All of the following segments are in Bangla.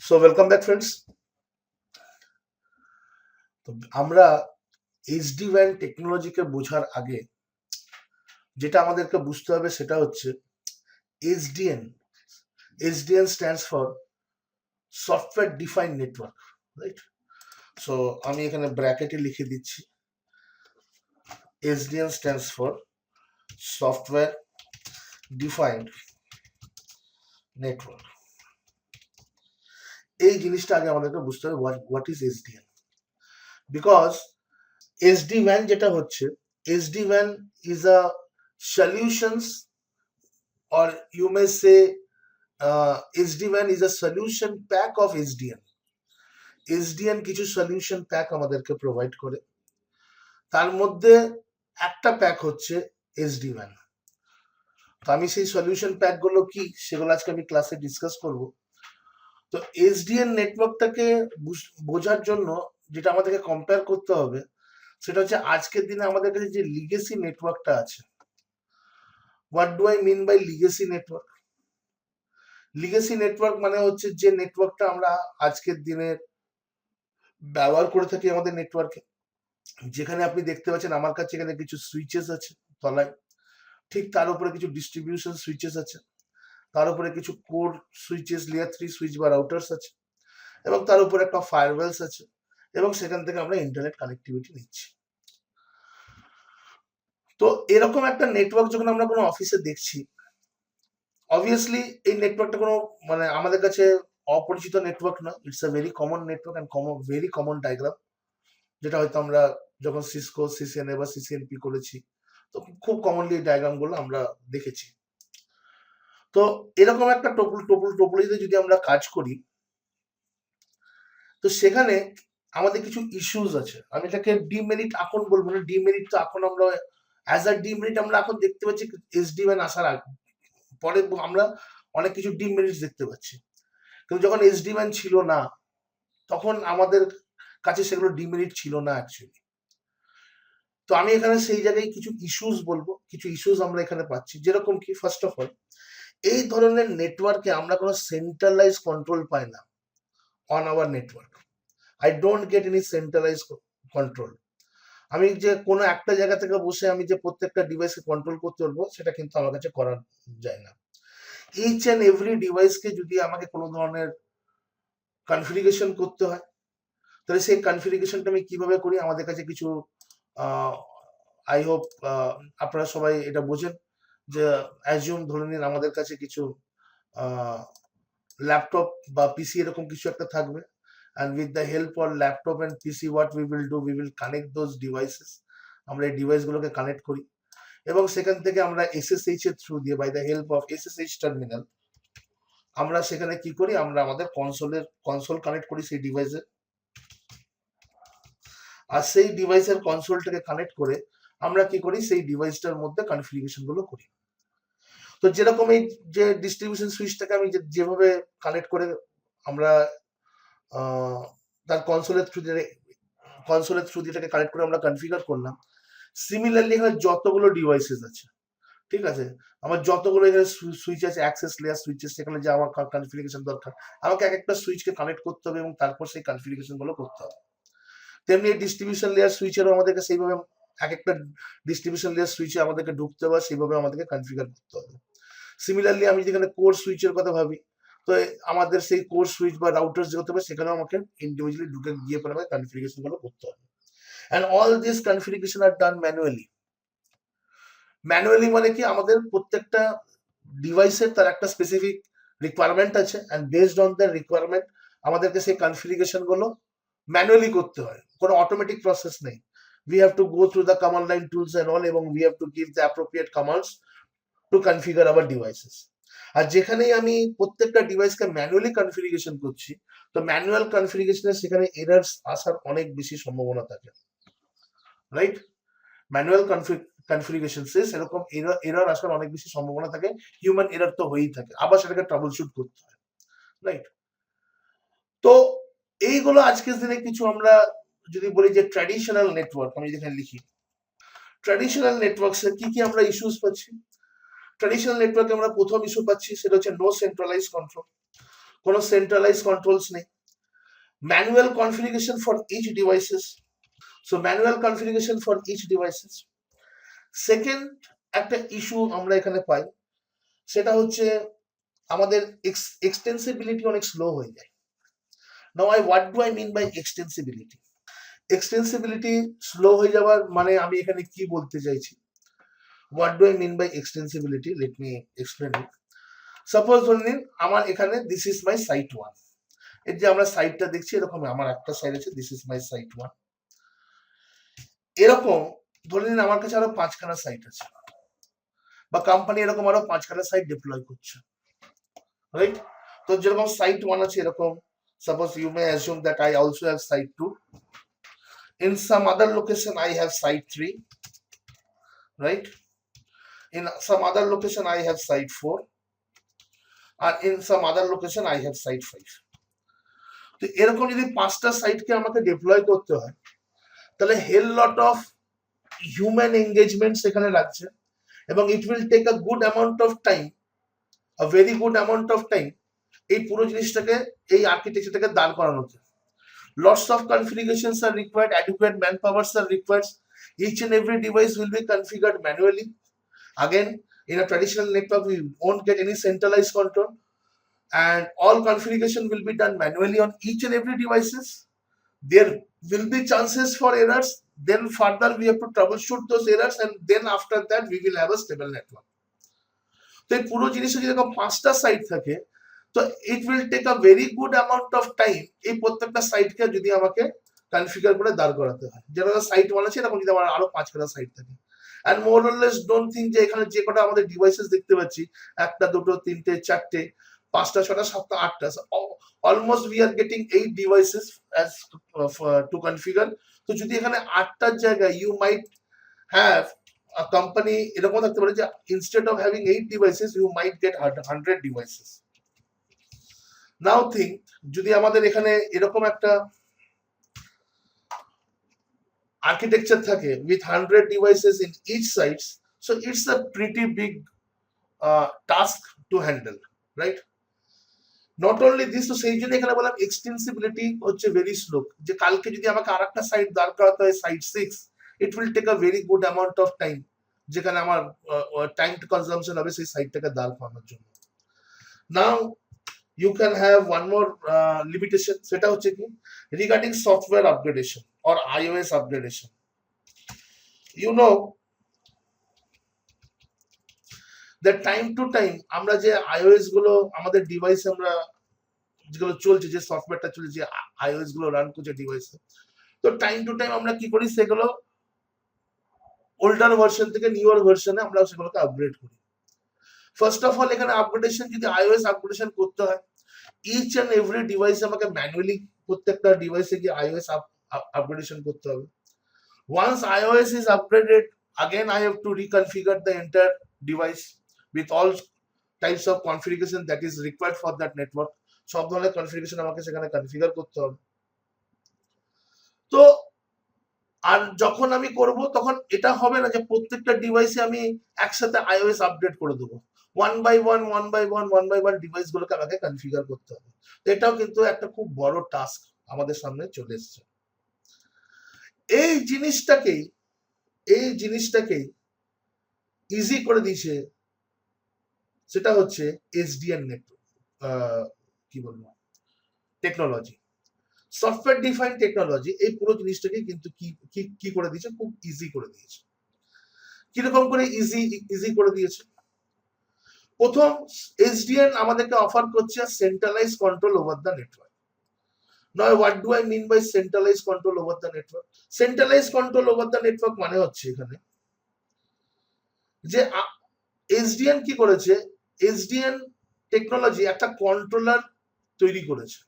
So welcome back friends. তো আমরা এইচডি ওয়্যান টেকনোলজিকে বোঝার আগে যেটা আমাদেরকে বুঝতে হবে সেটা হচ্ছে SDN. SDN stands for software define network, right? So আমি এখানে ব্র্যাকেটে লিখে দিচ্ছি, SDN stands for software defined network. এই জিনিসটা আগে আমাদেরকে বুঝতে হবে, what is SDN. Because SD ওয়্যান যেটা হচ্ছে, এসডি ওয়্যান is a solutions, or you may say SD-WAN is a solution pack of SDN. SDN কিছু সলিউশন প্যাক আমাদেরকে প্রোভাইড করে, তার মধ্যে একটা প্যাক হচ্ছে SD-WAN। তো আমি সেই সলিউশন প্যাকগুলো কি সেগুলো আজকে আমি ক্লাসে ডিসকাস করব। তো এসডিএন নেটওয়ার্কটাকে বোঝার জন্য যেটা আমাদেরকে কম্পেয়ার করতে হবে সেটা হচ্ছে আজকের দিনে আমাদের কাছে যে লিগেসি নেটওয়ার্কটা আছে। What do I mean by legacy network? Legacy network মানে হচ্ছে যে নেটওয়ার্কটা আমরা আজকের দিনে ব্যবহার করে থাকি আমাদের নেটওয়ার্কে, যেখানে আপনি দেখতে পাচ্ছেন আমার কাছে এখানে কিছু সুইচেস আছে তলায়, ঠিক তার উপরে কিছু ডিস্ট্রিবিউশন সুইচেস আছে, তার উপরে কিছু কোর সুইচেস, লেয়ার 3 সুইচ বা রাউটার্স আছে, এবং তার উপরে একটা ফায়ারওয়েলস আছে, এবং সেখান থেকে আমরা ইন্টারনেট কানেক্টিভিটি নিচ্ছি। তো এরকম একটা নেটওয়ার্ক যখন আমরা কোনো অফিসে দেখছি, অবভিয়াসলি এই নেটওয়ার্কটা কোনো মানে আমাদের কাছে অপরিচিত নেটওয়ার্ক না, it's a very common network and very common diagram, যেটা হয়তো আমরা যখন সিসকো, সিসিএনএ বা সিসিএনপি করেছি তো খুব কমনলি এই ডায়াগ্রাম গুলো আমরা দেখেছি। তো এরকম একটা টোপোলজিতে যদি আমরা কাজ করি, তো সেখানে আমাদের কিছু ইস্যুস আছে। আমি এটাকে ডিমেরিট এখন বলবো না, ডিমেরিট তো এখন আমরা অ্যাজ আ ডিমেরিট আমরা এখন দেখতে পাচ্ছি এসডি-ওয়ান আসার আগে পরে আমরা অনেক কিছু ডিমেরিটস দেখতে পাচ্ছি, কিন্তু যখন এসডি-ওয়ান ছিল না তখন আমাদের কাছে সেগুলো ডিমেরিট ছিল না অ্যাকচুয়ালি। তো আমি এখানে সেই জায়গায় কিছু ইস্যুস বলবো, কিছু ইস্যুস আমরা এখানে পাচ্ছি, যেরকম কি ফার্স্ট অফ অল এই ধরনের নেটওয়ার্কে আমরা কোনো সেন্ট্রালাইজ কন্ট্রোল পাই না on our network. I don't get any centralise control. আমি যে কোনো একটা জায়গা থেকে বসে আমি যে প্রত্যেকটা ডিভাইসকে কন্ট্রোল করতে পারবো সেটা কিন্তু আমার কাছে করা যায় না। ইচ অ্যান্ড এভরি ডিভাইসকে যদি আমাকে কোনো ধরনের কনফিগারেশন করতে হয়, তাহলে সেই কনফিগারেশনটা আমি কিভাবে করি? আমাদের কাছে কিছু আই হোপ আপনারা সবাই এটা বোঝেন যে অ্যাজিউম ধরে নিন আমাদের কাছে কিছু ল্যাপটপ বা পিসি এরকম কিছু একটা থাকবে, and with the help of laptop and PC what we will do, we will connect those devices. আমরা এই ডিভাইসগুলোকে কানেক্ট করি এবং সেখান থেকে আমরা SSH এর থ্রু দিয়ে, by the help of SSH terminal, আমরা সেখানে কি করি? আমরা আমাদের কনসোল কানেক্ট করি সেই ডিভাইসে, আর সেই ডিভাইসের কনসোলটাকে কানেক্ট করে আমরা কি করি? সেই ডিভাইসটার মধ্যে কনফিগারেশন গুলো করি। তো যেরকম এই যে ডিস্ট্রিবিউশন সুইচটাকে আমি যেভাবে কানেক্ট করে আমরা তার কনসোলের থ্রু দিয়ে কানেক্ট করে আমরা কনফিগার করলাম, সিমিলারলি এখানে যতগুলো ডিভাইসেস আছে, ঠিক আছে, আমার যতগুলো এখানে সুইচ আছে, অ্যাক্সেস লেয়ার সুইচেস, সেখানে যে আমার কনফিগারেশন দরকার, আমাকে এক একটা সুইচকে কানেক্ট করতে হবে এবং তারপর সেই কনফিগারেশন গুলো করতে হবে। তেমনি এই ডিস্ট্রিবিউশন লেয়ার সুইচেরও আমাদেরকে সেইভাবে এক একটা ডিস্ট্রিবিউশন লেয়ার সুইচে আমাদেরকে ঢুকতে হবে, সেইভাবে আমাদেরকে কনফিগার করতে হবে। সিমিলারলি আমি যেখানে কোর সুইচের কথা ভাবি, তো আমাদের সেই কোর সুইচ বা রাউটার যে হতে হবে সেখানেও আমাকে ইন্ডিভিজুয়ালি ঢুকে গিয়ে পরে আমাকে কনফিগারেশন গুলো করতে হবে। And all this configuration are done manually. Manually মানে কি? আমাদের প্রত্যেকটা ডিভাইসের তার একটা স্পেসিফিক রিকোয়ারমেন্ট আছে, and based on the requirement আমাদেরকে সেই কনফিগারেশন গুলো ম্যানুয়ালি করতে হয়, কোনো অটোমেটিক প্রসেস নেই। We have to go through the command line tools and all, এবং we have to give the appropriate commands to configure our devices. আর যেখানেই আমি প্রত্যেকটা ডিভাইসকে ম্যানুয়ালি কনফিগারেশন করছি, তো ম্যানুয়াল কনফিগারেশনের সেখানে এরার্স আসার অনেক বেশি সম্ভাবনা থাকে, রাইট? ম্যানুয়াল কনফিগারেশন এরকম এরর আসার অনেক বেশি সম্ভাবনা থাকে, হিউম্যান এরর তো হয়েই থাকে, আবার সেটাকে ট্রাবল শুট করতে হয়, রাইট? তো এইগুলো আজকের দিনে কিছু আমরা যদি বলি যে ট্র্যাডিশনাল নেটওয়ার্ক, আমি যেখানে লিখি ট্র্যাডিশনাল নেটওয়ার্কসে কি কি আমরা ইস্যুস পাচ্ছি। ট্র্যাডিশনাল নেটওয়ার্কে আমরা প্রথম ইস্যু পাচ্ছি সেটা হচ্ছে নো সেন্ট্রালাইজ কন্ট্রোল। কোনো সেন্ট্রালাইজ কন্ট্রোলস নেই, manual configuration for each devices, so manual configuration for each devices. Second একটা ইস্যু আমরা এখানে পাই, সেটা হচ্ছে আমাদের এক্সটেন্সিবিলিটি অনেক স্লো হয়ে যায়। Now what do I mean by extensibility? Extensibility slow হয়ে যাওয়ার মানে আমি এখানে কি বলতে চাইছি? What do I mean by extensibility? Let me explain it. Suppose ধরে নিন আমার এখানে দিস ইজ মাই সাইট 1, এই যে আমরা সাইটটা দেখছি এরকম আমার একটা সাইট আছে, দিস ইজ মাই সাইট 1। এরকম ধরে নিন আমার কাছে আরো 5খানা সাইট আছে, বা কোম্পানি এরকম আরো 5খানা সাইট ডিপ্লয় করছে, রাইট? তো যেরকম সাইট 1 আছে এরকম, suppose you may assume that I also have site 2, in some other location I have site 3, right? In some other location I have site 4, and in some other location I have site 5. তো এরকম যদি 5টা সাইটকে আমাকে ডিপ্লয় করতে হয়, তাহলে hell lot of human engagement সেখানে লাগছে, এবং it will take a good amount of time, a very good amount of time এই পুরো জিনিসটাকে, এই আর্কিটেকচারটাকে দাঁড় করানোতে। Lots of configurations are required, adequate manpowers are required. Each and every device will be configured manually. Again, in a traditional network, we won't get any centralized control, and all configuration will be done manually on each and every devices. There will be chances for errors. Then further, we have to troubleshoot those errors, and then after that, we will have a stable network. তো এই পুরো জিনিসে যদি এরকম 5টা সাইট থাকে, তো it will take a very good amount of time এই প্রত্যেকটা সাইটকে যদি আমাকে কনফিগার করে দাঁড় করাতে হয়। যেটা সাইট 1 আছে এরকম যদি আমার আরো 5খানা সাইট থাকে, and more or less don't think যে এখানে যে কটা আমাদের ডিভাইসেস দেখতে পাচ্ছি, 1টা 2টো 3টে 4টে 5টা 6টা 7টা 8টা, almost we are getting 8 devices as to configure. তো যদি এখানে 8টার জায়গায় you might have a company এরকম থাকতে পারে যে instead of having 8 devices you might get 100 devices. Now think যদি আমাদের এখানে এরকম একটা architecture থাকে with 100 devices in each sites, so it's a pretty big task to handle, right? Not only this, তো সেই জন্য এখানে বললাম এক্সটেন্সিবিলিটি হচ্ছে ভেরি স্লো, যে কালকে যদি আমাকে আরেকটা সাইট দাঁড় করাতে হয় site 6, it will take a very good amount of time, যেখানে আমার টাইম টু কনজাম্পশন হবে সেই সাইটটাকে দাঁড় করানোর জন্য। Now you can have one more limitation, সেটা হচ্ছে কি regarding software upgradation or iOS upgradation. You know that time to time আমরা যে iOS গুলো আমাদের ডিভাইসে আমরা যেগুলো চলছে, যে সফটওয়্যারটা চলছে, যে iOS গুলো রান করছে ডিভাইসে, তো টাইম টু টাইম আমরা কি করি, সেগুলো ওল্ডার ভার্সন থেকে নিউয়ার ভার্সনে আমরা সেগুলোকে আপগ্রেড করি। ফার্স্ট অফ অল এখানে আপগ্রেডেশন যদি iOS আপগ্রেডেশন করতে হয়, ইচ অ্যান্ড এভরি ডিভাইসে আমাকে ম্যানুয়ালি প্রত্যেকটা ডিভাইসে গিয়ে iOS আপগ্রেডেশন করতে হবে। Once iOS is upgraded, again I have to reconfigure the entire device with all types of configuration that is required for that network. সব ধরনের কনফিগারেশন আমাকে সেখানে কনফিগার করতে হবে। তো আর যখন আমি করব তখন এটা হবে না যে প্রত্যেকটা ডিভাইসে আমি একসাথে iOS আপডেট করে দেবো। ওয়ান বাই ওয়ান ডিভাইস গুলোকে আমাকে কনফিগার করতে হবে। তো এটাও কিন্তু একটা খুব বড় টাস্ক আমাদের সামনে চলে এসছে। এই জিনিসটাকেই ইজি করে দিয়েছে, সেটা হচ্ছে এসডিএন নেটওয়ার্ক, কি বলবো, টেকনোলজি, সফটওয়্যার ডিফাইন্ড টেকনোলজি। এই পুরো জিনিসটাকে কিন্তু কি করে দিয়েছে, খুব ইজি করে দিয়েছে। কিরকম করে ইজি করে দিয়েছে? প্রথম, এসডিএন আমাদেরকে অফার করছে centralise control over the network. নয়, what do I mean by centralise control over the network? Centralise control over the network মানে হচ্ছে এখানে যে এসডিএন কি করেছে, এসডিএন টেকনোলজি একটা কন্ট্রোলার তৈরি করেছে।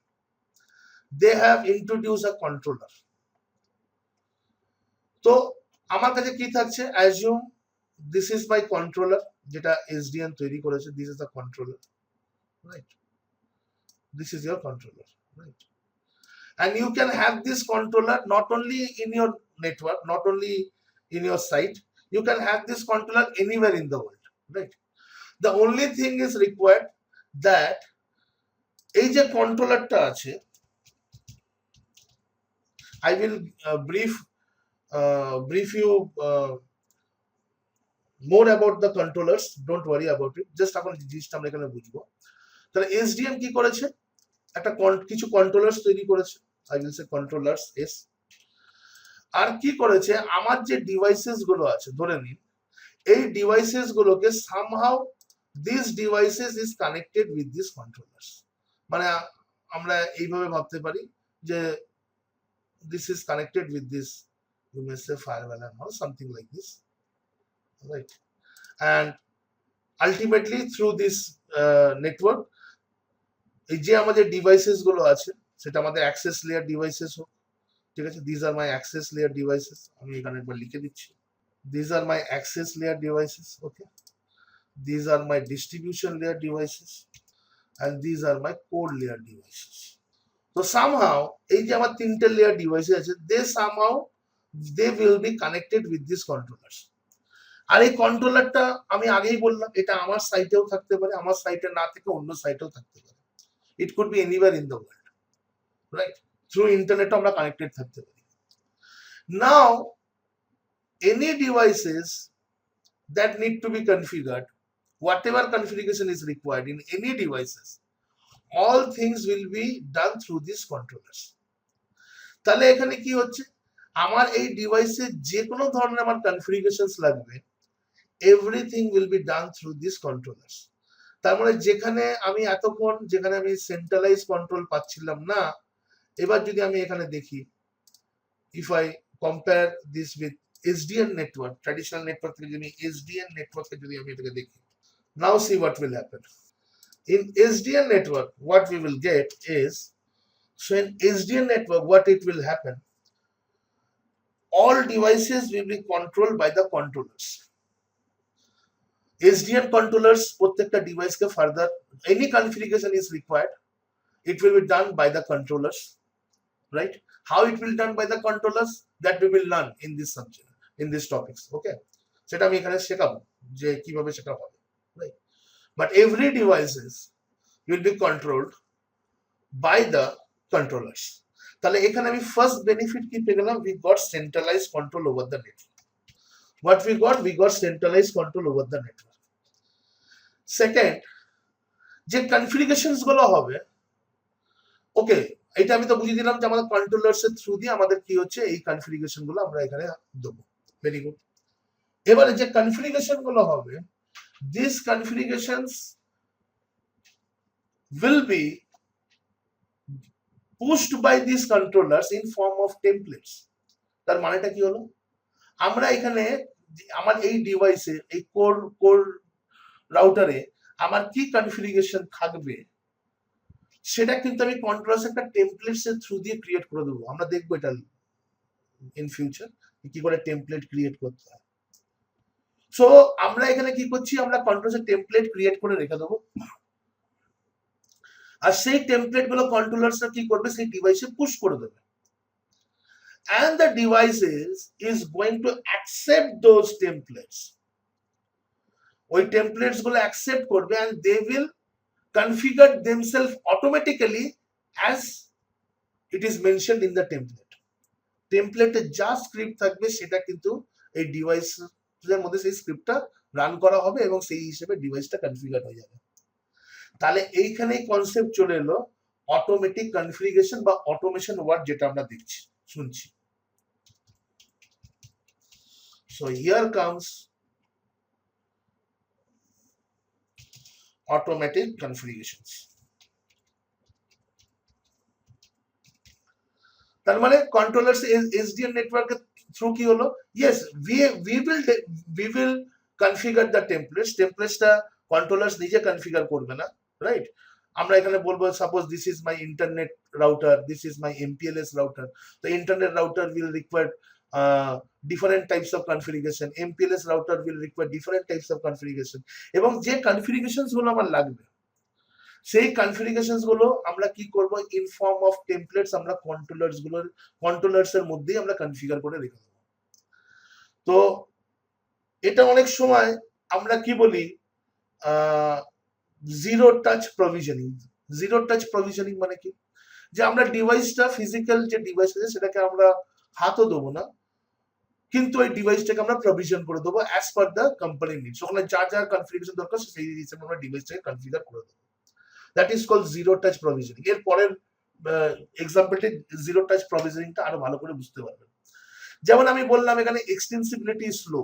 They have introduce a controller. তো আমার কাছে কি থাকছে, assume this is my controller, যেটা এসডিএন তৈরি করেছে, this is the controller, right? This is your controller, right? And you can have this controller not only in your network, not only in your site, you can have this controller anywhere in the world, right? The only thing is required that এই যে কন্ট্রোলারটা আছে, I will brief you more about the controllers, don't worry about it, just এখন জিনিসটা আমরা এখানে বুঝবো। তাহলে এসডিএম কি করেছে, একটা কিছু কন্ট্রোলার্স তৈরি করেছে, I will say controllers as. আর কি করেছে, আমার যে ডিভাইসেস গুলো আছে ধরে নিন, এই ডিভাইসেস গুলোকে somehow this devices is connected with this controllers. মানে আমরা এইভাবে ভাবতে পারি যে this is connected with this, you may say firewall or something like this, right? And ultimately through this network, এই যে আমাদের ডিভাইসেস গুলো আছে সেটা আমাদের অ্যাক্সেস লেয়ার ডিভাইসেস হোক, ঠিক আছে, this are my access layer devices, আমি এখানে একবার লিখে দিচ্ছি, this are my access layer devices, okay, this are my distribution layer devices, and these are my core layer devices. তো somehow এই যে আমার তিনটে লেয়ার ডিভাইস আছে, they will be connected with these controllers. আর এই কন্ট্রোলারটা আমি আগেই বললাম এটা আমার সাইটেও থাকতে পারে, আমার সাইটে না থেকে অন্য সাইটেও থাকতে পারে, it could be anywhere in the world, right? Through ইন্টারনেটও আমরা কানেক্টেড থাকতে পারি। Now any devices that need to be configured, whatever configuration is required in any devices, all things will be done through these controllers. তাহলে এখানে কি হচ্ছে, আমার এই ডিভাইসে যে কোনো ধরনের আমার কনফিগারেশনস লাগবে, everything will be done through this controllers. তার মানে যেখানে আমি এতক্ষণ যেখানে আমি সেন্ট্রালাইজ কন্ট্রোল পাচ্ছিলাম না, এবার যদি আমি এখানে দেখি, if I compare this with SDN network, traditional network থেকে যদি SDN network এ যদি আমি এটাকে দেখি, now see what will happen. In SDN network, what we will get is, so in SDN network, what it will happen, all devices will be controlled by the controllers. SDN controllers প্রত্যেকটা ডিভাইসকে further any configuration is required, it will be done by the controllers, right? How it will done by the controllers, that we will learn in this subject, in these topics, okay? সেটা আমি এখানে শেখাবো যে কিভাবে সেটা হবে, right? But every devices will be controlled by the controllers. তাহলে এখানে আমি ফার্স্ট বেনিফিট কি পেয়ে গেলাম, we got centralized control over the network. What we got centralized control over the network. Second, যে কনফিগারেশনস গুলো হবে, ওকে, এটা আমি তো বুঝিয়ে দিলাম যে আমাদের কন্ট্রোলার্স এর থ্রু দিয়ে আমাদের কি হচ্ছে এই কনফিগারেশন গুলো আমরা এখানে দেবো, ভেরি গুড। এবারে যে কনফিগারেশন গুলো হবে, this কনফিগারেশনস will be pushed by these controllers in form of templates. তার মানেটা কি হলো, আমরা এখানে আমার এই ডিভাইসে এই কোর রাউটারে আমার কি কনফিগারেশন থাকবে সেটা কিন্তু আমি কন্ট্রোলার্স একটা টেমপ্লেটস এর থ্রু দিয়ে ক্রিয়েট করে দেবো। আমরা দেখবো এটা ইন ফিউচার কি করে টেমপ্লেট ক্রিয়েট করতে হয়। সো আমরা এখানে কি করছি, আমরা কন্ট্রোলার্স এর টেমপ্লেট ক্রিয়েট করে রেখে দেবো, আর সেই টেমপ্লেট গুলো কন্ট্রোলার্স কি করবে, সেই ডিভাইসে পুশ করে দেবে, and the devices is going to accept those templates. ওই টেমপ্লেটস গুলো অ্যাকসেপ্ট করবে and they will configure themselves automatically as it is mentioned in the template. টেমপ্লেটে যা স্ক্রিপ্ট থাকবে সেটা কিন্তু এই ডিভাইসের মধ্যে সেই স্ক্রিপ্টটা রান করা হবে এবং সেই হিসেবে ডিভাইসটা কনফিগার হয়ে যাবে। তাহলে এইখানেই কনসেপ্ট চলে এলো অটোমেটিক কনফিগারেশন বা অটোমেশন ওয়ার্ড, যেটা আমরা দেখছি শুনছি। So here comes automatic configurations. তার মানে কন্ট্রোলার্স SDN নেটওয়ার্কের থ্রু কি হলো, yes we will configure the templates টা কন্ট্রোলার্স নিজে কনফিগার করবে না, রাইট? আমরা এখানে বলবো suppose this is my internet router, this is my MPLS router, তো internet router will require different types of configuration, MPLS router will require different types of configuration, এবং যে কনফিগারেশনস গুলো আমার লাগবে সেই কনফিগারেশনস গুলো আমরা কি করব, ইন ফর্ম অফ টেমপ্লেটস আমরা কন্ট্রোলার্স এর মধ্যেই আমরা কনফিগার করে রেখে দেবো। তো এটা অনেক সময় আমরা কি বলি, zero touch provisioning, zero touch provisioning মানে কি, যে আমরা ডিভাইসটা, ফিজিক্যাল যে ডিভাইস আছে সেটাকে আমরা হাতও দেবো না, কিন্তু ওই ডিভাইসটাকে আমরা প্রভিশন করে দেবো as per the company needs. ওখানে যা যা কনফিগারেশন দরকার সেই হিসেবে আমরা ডিভাইসটাকে কনফিগার করে দেবো। That is called zero touch provisioning. এর পরের এক্সাম্পলটি জিরো টাচ প্রভিশনিংটা আরো ভালো করে বুঝতে পারবেন। যেমন আমি বললাম এখানে এক্সটেন্সিবিলিটি স্লো।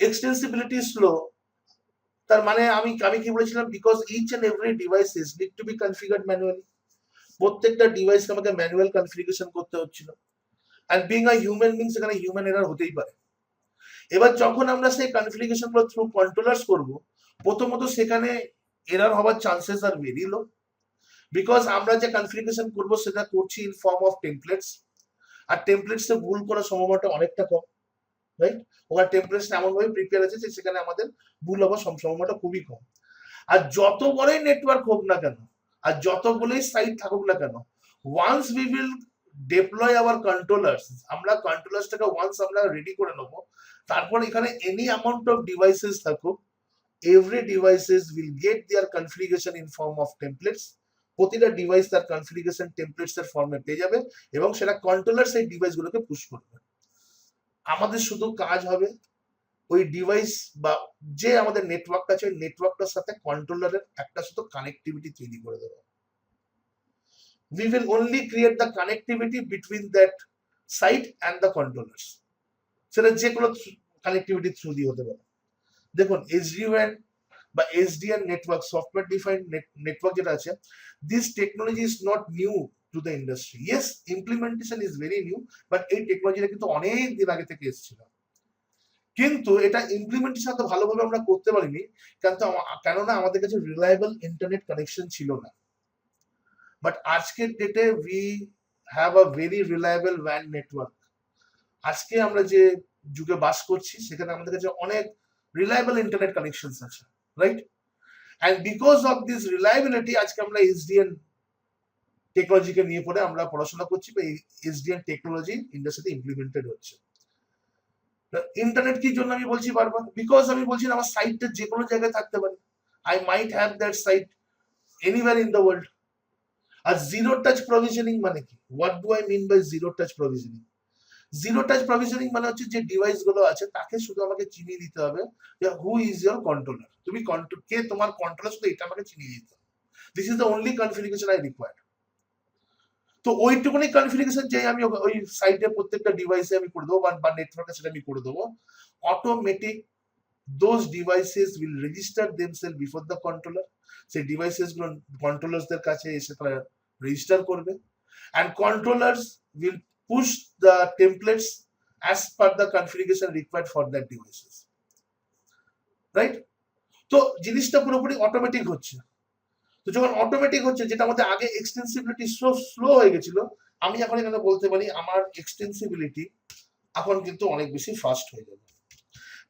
এক্সটেন্সিবিলিটি স্লো তার মানে আমি আমি কি বলেছিলাম, because each and every devices need to be configured manually. প্রত্যেকটা ডিভাইসকে আমাকে ম্যানুয়াল কনফিগারেশন করতে হচ্ছিল। And being a human being, সেখানে হিউম্যান এরার হতেই পারে। এবার যখন আমরা সেই কনফিগারেশন গুলো থ্রু কন্ট্রোলার্স করব, প্রথমত সেখানে এরার হওয়ার chances are very low, because আমরা যে কনফিগারেশন করব সেটা করছি ইন ফর্ম অফ টেমপ্লেটস, আর টেমপ্লেটসে ভুল করার সম্ভাবনাটা অনেকটা কম, রাইট? ওখানে টেমপ্লেটস এমন ভাবে প্রিপেয়ার আছে যে সেখানে আমাদের ভুল হওয়ার সম্ভাবনাটা খুবই কম। আর যত বড়ই নেটওয়ার্ক হোক না কেন, আর যতগুলোই সাইট থাকুক না কেন, once we will deploy our controllers, আমরা কন্ট্রোলার্সটাকে ওয়ান্স আমরা রেডি করে নেবো, তারপর এখানে এনি অ্যামাউন্ট অফ ডিভাইসেস থাকুক, every devices will get their configuration in form of templates. প্রতিটা ডিভাইস তার কনফিগারেশন টেমপ্লেটস এর ফর্মে পেয়ে যাবে এবং সেটা কন্ট্রোলার সেই ডিভাইসগুলোকে পুশ করবে। আমাদের শুধু কাজ হবে ওই ডিভাইস বা যে আমাদের নেটওয়ার্ক আছে ওই নেটওয়ার্কটার সাথে কন্ট্রোলারের একটা শুধু কানেক্টিভিটি তৈরি করে দেবো। We will only create the connectivity between that site and the controllers. সেটা যে কোনো কানেক্টিভিটি থ্রু দিয়ে হতে পারে। দেখুন SD-WAN বা SDN network, software defined network যেটা আছে, this technology is not new to the industry. Yes, implementation is very new, but এই টেকনোলজিটা কিন্তু অনেক দিন আগে থেকে এসেছিল, কিন্তু এটা ইমপ্লিমেন্টেশন তো ভালোভাবে আমরা করতে পারিনি, কেননা আমাদের কাছে রিলায়েবল ইন্টারনেট কানেকশন ছিল না। বাট আজকের ডেটে we have a very reliable WAN network. আজকে আমরা যে যুগে বাস করছি সেখানে আমাদের কাছে অনেক রিলায়েবল ইন্টারনেট কানেকশনস আছে, right? And because of this reliability আজকে আমরা এসডিএন টেকনোলজিকে নিয়ে পড়ে আমরা পড়াশোনা করছি, বা এসডিএন টেকনোলজি ইন্ডাস্ট্রিতে ইমপ্লিমেন্টেড হচ্ছে। ইন্টারনেট কি জন্য আমি বলছি বারবার, বিকজ আমি বলছি আমার সাইটটা যে কোনো জায়গায় থাকতে পারে, I might have that site anywhere in the world. আর জিরো টাচ প্রভিশনিং মানে কি? What do I mean by zero touch provisioning? Zero touch provisioning মানে হচ্ছে যে ডিভাইস গুলো আছে তাকে শুধু আমাকে চিনিয়ে দিতে হবে যে হু ইজ ইয়োর কন্ট্রোলার, তুমি কে তোমার কন্ট্রোলার, শুধু এটা আমাকে চিনিয়ে দিতে হবে। This is the only configuration I required. তো ওইটুকুনি কনফিগারেশন যে আমি ওই সাইটে প্রত্যেকটা ডিভাইসে আমি করে দেবো বা নেটওয়ার্কে সেটা আমি করে দেবো, automatic those devices will register themselves before the controller. সেই ডিভাইসেস গুলো কন্ট্রোলারদের কাছে এসে তারা রেজিস্টার করবে, and controllers will push the templates as per the configuration required for that devices, right? তো জিনিসটা পুরোপুরি অটোমেটিক হচ্ছে। তো যখন অটোমেটিক হচ্ছে, যেটা আমাদের আগে এক্সটেন্সিবিলিটি স্লো হয়ে গেছিল, আমি এখন এখানে বলতে পারি আমার এক্সটেন্সিবিলিটি এখন কিন্তু অনেক বেশি ফাস্ট হয়ে যাবে।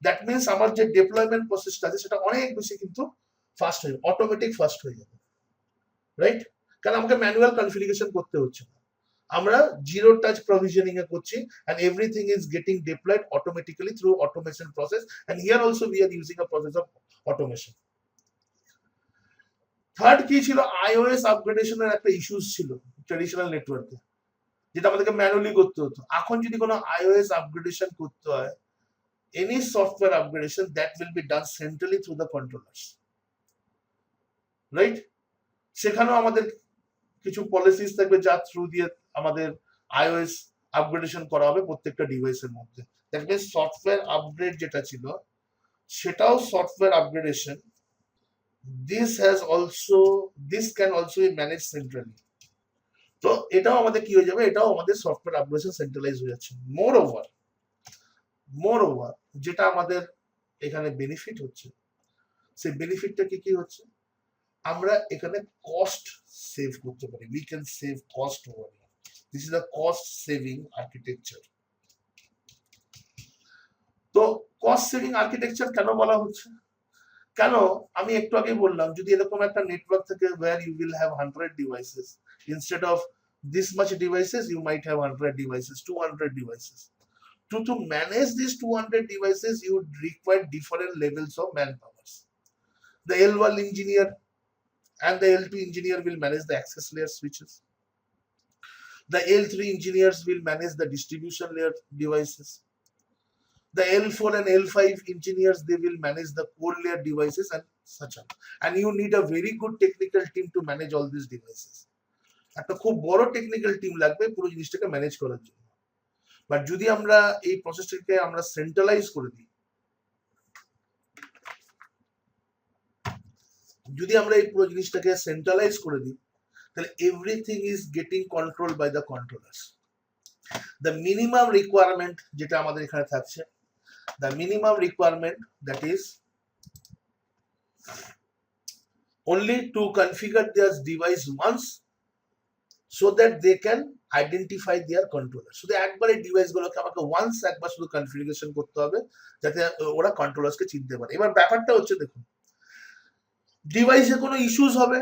দ্যাট মিনস আমার যে ডেপ্লয়মেন্ট প্রসেসটা আছে সেটা অনেক বেশি কিন্তু ফাস্ট হয়ে যাবে, অটোমেটিক ফাস্ট হয়ে যাবে, রাইট? কারণ আমাকে ম্যানুয়াল কনফিগারেশন করতে হচ্ছে না, আমরা জিরো টাচ প্রভিশনিং এ করছি, and everything is getting deployed automatically through automation process, and here also we are using a process of automation. Third কি ছিল, iOS আপগ্রেডেশনের একটা ইস্যুস ছিল ট্র্যাডিশনাল নেটওয়ার্কে, যেটা আমাদেরকে ম্যানুয়ালি করতে হতো। এখন যদি কোনো iOS আপগ্রেডেশন করতে হয়, any software upgradation, that will be done centrally through the controllers, right? সেখানেও আমাদের কিছু পলিসিস থাকবে যা থ্রু দিয়ে আমাদের iOS আপগ্রেডেশন করা হবে প্রত্যেকটা ডিভাইসের মধ্যে। দ্যাট মিনস সফটওয়্যার আপগ্রেড যেটা ছিল সেটাও software upgradation, this can also be managed centrally. তো এটাও আমাদের কি হয়ে যাবে, এটাও আমাদের সফটওয়্যার আপগ্রেডেশন সেন্ট্রালাইজ হয়ে যাচ্ছে। মোর ওভার যেটা আমাদের এখানে বেনিফিট হচ্ছে, সেই বেনিফিটটা কি হচ্ছে, আমরা এখানে কস্ট সেভ করতে পারি। We can save cost over here. This is a cost saving architecture. তো কস্ট সেভিং আর্কিটেকচার কেন বলা হচ্ছে? কেন আমি একটু আগে বললাম, যদি এরকম একটা নেটওয়ার্ক থাকে where you will have 100 devices, instead of this much devices you might have 100 devices, 200 devices. To manage these 200 devices you would require different levels of manpower. The L1 engineer and the L2 engineer will manage the access layer switches. The L3 engineers will manage the distribution layer devices. The L4 and L5 engineers, they will manage the core layer devices and such on. And you need a very good technical team to manage all these devices. একটা খুব বড় টেকনিক্যাল টিম লাগবে পুরো জিনিসটাকে ম্যানেজ করার জন্য। বাট যদি আমরা এই প্রসেসটাকে আমরা সেন্ট্রালাইজ করে দিই, যদি আমরা এই পুরো জিনিসটাকে সেন্ট্রালাইজ করে দিই, তাহলে everything is getting control by the controllers. The minimum requirement যেটা আমাদের এখানে থাকছে, the minimum requirement that is only to configure their device once so that they can identify their controller. শুধু একবার এই ডিভাইস গুলোকে আমাকে ওয়ান্স একবার শুধু কনফিগারেশন করতে হবে যাতে ওরা কন্ট্রোলার্সকে চিনতে পারে। এবার ব্যাপারটা হচ্ছে দেখুন, ডিভাইসে কোনো ইস্যুস হবে,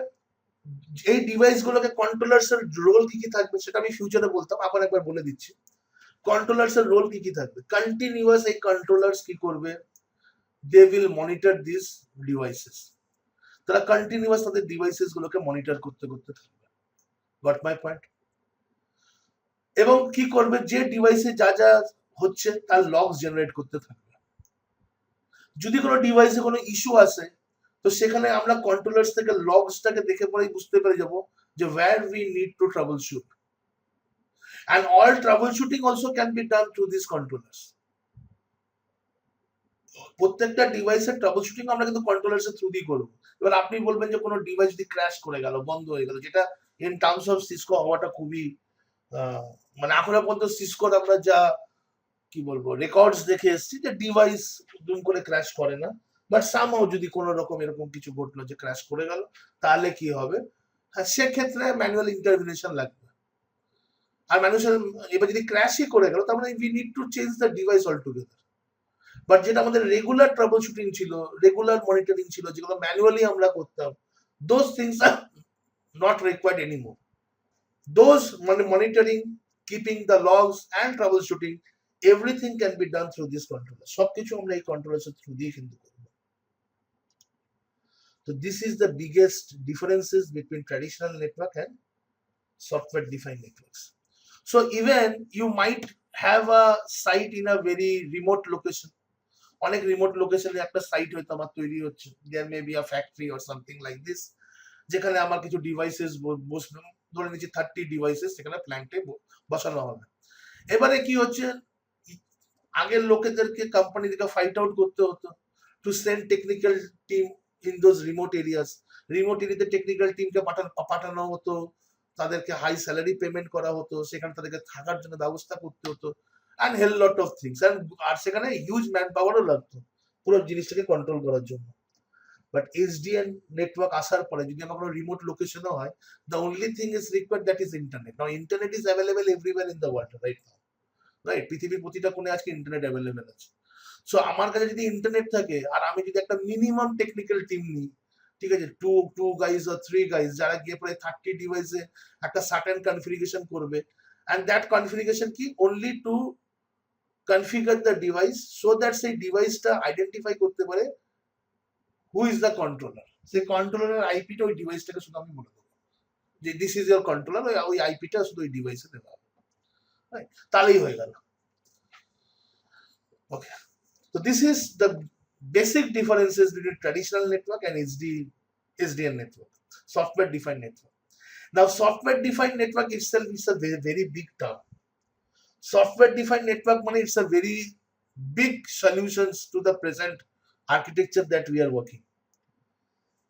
এই ডিভাইস গুলোকে কন্ট্রোলার্স এর রোল কি কি থাকবে সেটা আমি ফিউচারে বলতাম, আবার একবার বলে দিচ্ছি। কন্ট্রোলার্স এর রোল কি কি থাকবে, কন্টিনিউয়াস এই কন্ট্রোলার্স কি করবে, they will monitor this devices. তারা কন্টিনিউয়াস তাদের ডিভাইসেস গুলোকে মনিটর করতে করতে থাকবে। Got my point? এবং কি করবে, যে ডিভাইসে যা যা হচ্ছে তার লগস জেনারেট করতে থাকবে। যদি কোনো ডিভাইসে কোনো ইস্যু আসে তো সেখানে আমরা কন্ট্রোলার্স থেকে লগসটাকে দেখে পরেই বুঝতে পেরে যাব যে where we need to troubleshoot, and all troubleshooting also can be done through these controllers. প্রত্যেকটা ডিভাইসের ট্রাবলশুটিং আমরা কিন্তু কন্ট্রোলার্স এর থ্রু দিয়ে করব। এবার আপনি বলবেন যে কোনো ডিভাইস যদি ক্র্যাশ করে গেল, বন্ধ হয়ে গেল, যেটা ইন টার্মস অফ সিসকো হওয়াটা খুবই মানে এখনো পর্যন্ত সিসকোর আমরা যা কি বলবো রেকর্ডস দেখে এসেছি যে ডিভাইস দুম করে ক্র্যাশ করে না, বাট সামহাও যদি কোনো রকম এরকম কিছু ঘটলো যে ক্র্যাশ করে গেল, তাহলে কি হবে, হ্যাঁ সেক্ষেত্রে ম্যানুয়াল ইন্টারভেনশন লাগবে। আর ম্যানুয়াল এবার যদি ক্র্যাশই করে গেল তার মানে we need to change the device all together. But যেটা আমাদের রেগুলার ট্রাবল শুটিং ছিল, রেগুলার মনিটরিং ছিল, যেগুলো ম্যানুয়ালি আমরা করতাম, those things are not required anymore. Those মানে monitoring, keeping the logs and troubleshooting, everything can be done through this controller. সবকিছু আমরা এই কন্ট্রোলার থ্রু দিয়ে কিন্তু করবো। তো this is the biggest differences between traditional network and software defined networks. So even you might have a site in a very remote location. অনেক রিমোট লোকেশনে একটা সাইট হয়তো আমার তৈরি হচ্ছে, there may be a factory or something like this, যেখানে আমার কিছু ডিভাইসেস বসবে, ধরে নিচ্ছি 30 ডিভাইসেস সেখানে প্ল্যান্টে বসানো হবে। এবারে কি হচ্ছে, আগের লোকেদেরকে কোম্পানি থেকে ফাইট আউট করতে হতো to send technical team in those remote areas. Remote এরিয়াতে টেকনিক্যাল টিমকে পাঠানো হতো, তাদেরকে হাই স্যালারি পেমেন্ট করা হতো, সেখানে তাদেরকে থাকার জন্য ব্যবস্থা করতে হতো, and hell lot of things, আর সেখানে হিউজ ম্যান পাওয়ারও লাগতো পুরো জিনিসটাকে কন্ট্রোল করার জন্য। বাট এসডিএন নেটওয়ার্ক আসার পরে যদি আমার কোনো রিমোট লোকেশনও হয়, the only thing is required that is internet. Now internet is available everywhere in the world right now, right? পৃথিবীর প্রতিটা কোণে আজকে ইন্টারনেট অ্যাভেলেবল আছে। সো আমার কাছে যদি ইন্টারনেট থাকে আর আমি যদি একটা মিনিমাম টেকনিক্যাল টিম নিই, ঠিক আছে, টু গাইজ অর 3 গাইজ, যারা গিয়ে প্রায় 30 ডিভাইসে একটা সার্টেন কনফিগারেশন করবে, and that configuration কি only to configure the device so that সেই ডিভাইসটা আইডেন্টিফাই করতে পারে who is the controller। সেই কন্ট্রোলারের আইপিটা ওই ডিভাইসটাকে শুধু আমি বলে দেবো যে দিস ইজ ইয়োর কন্ট্রোলার, ওই আইপিটা শুধু ওই ডিভাইসে দেওয়া হবে, রাইট? তাহলেই হয়ে গেল। ওকে, so this is the basic differences between traditional network and SDN network, software defined network. Now software defined network itself is a very, very big term. Software defined network মানে it's a very big solutions to the present architecture that we are working.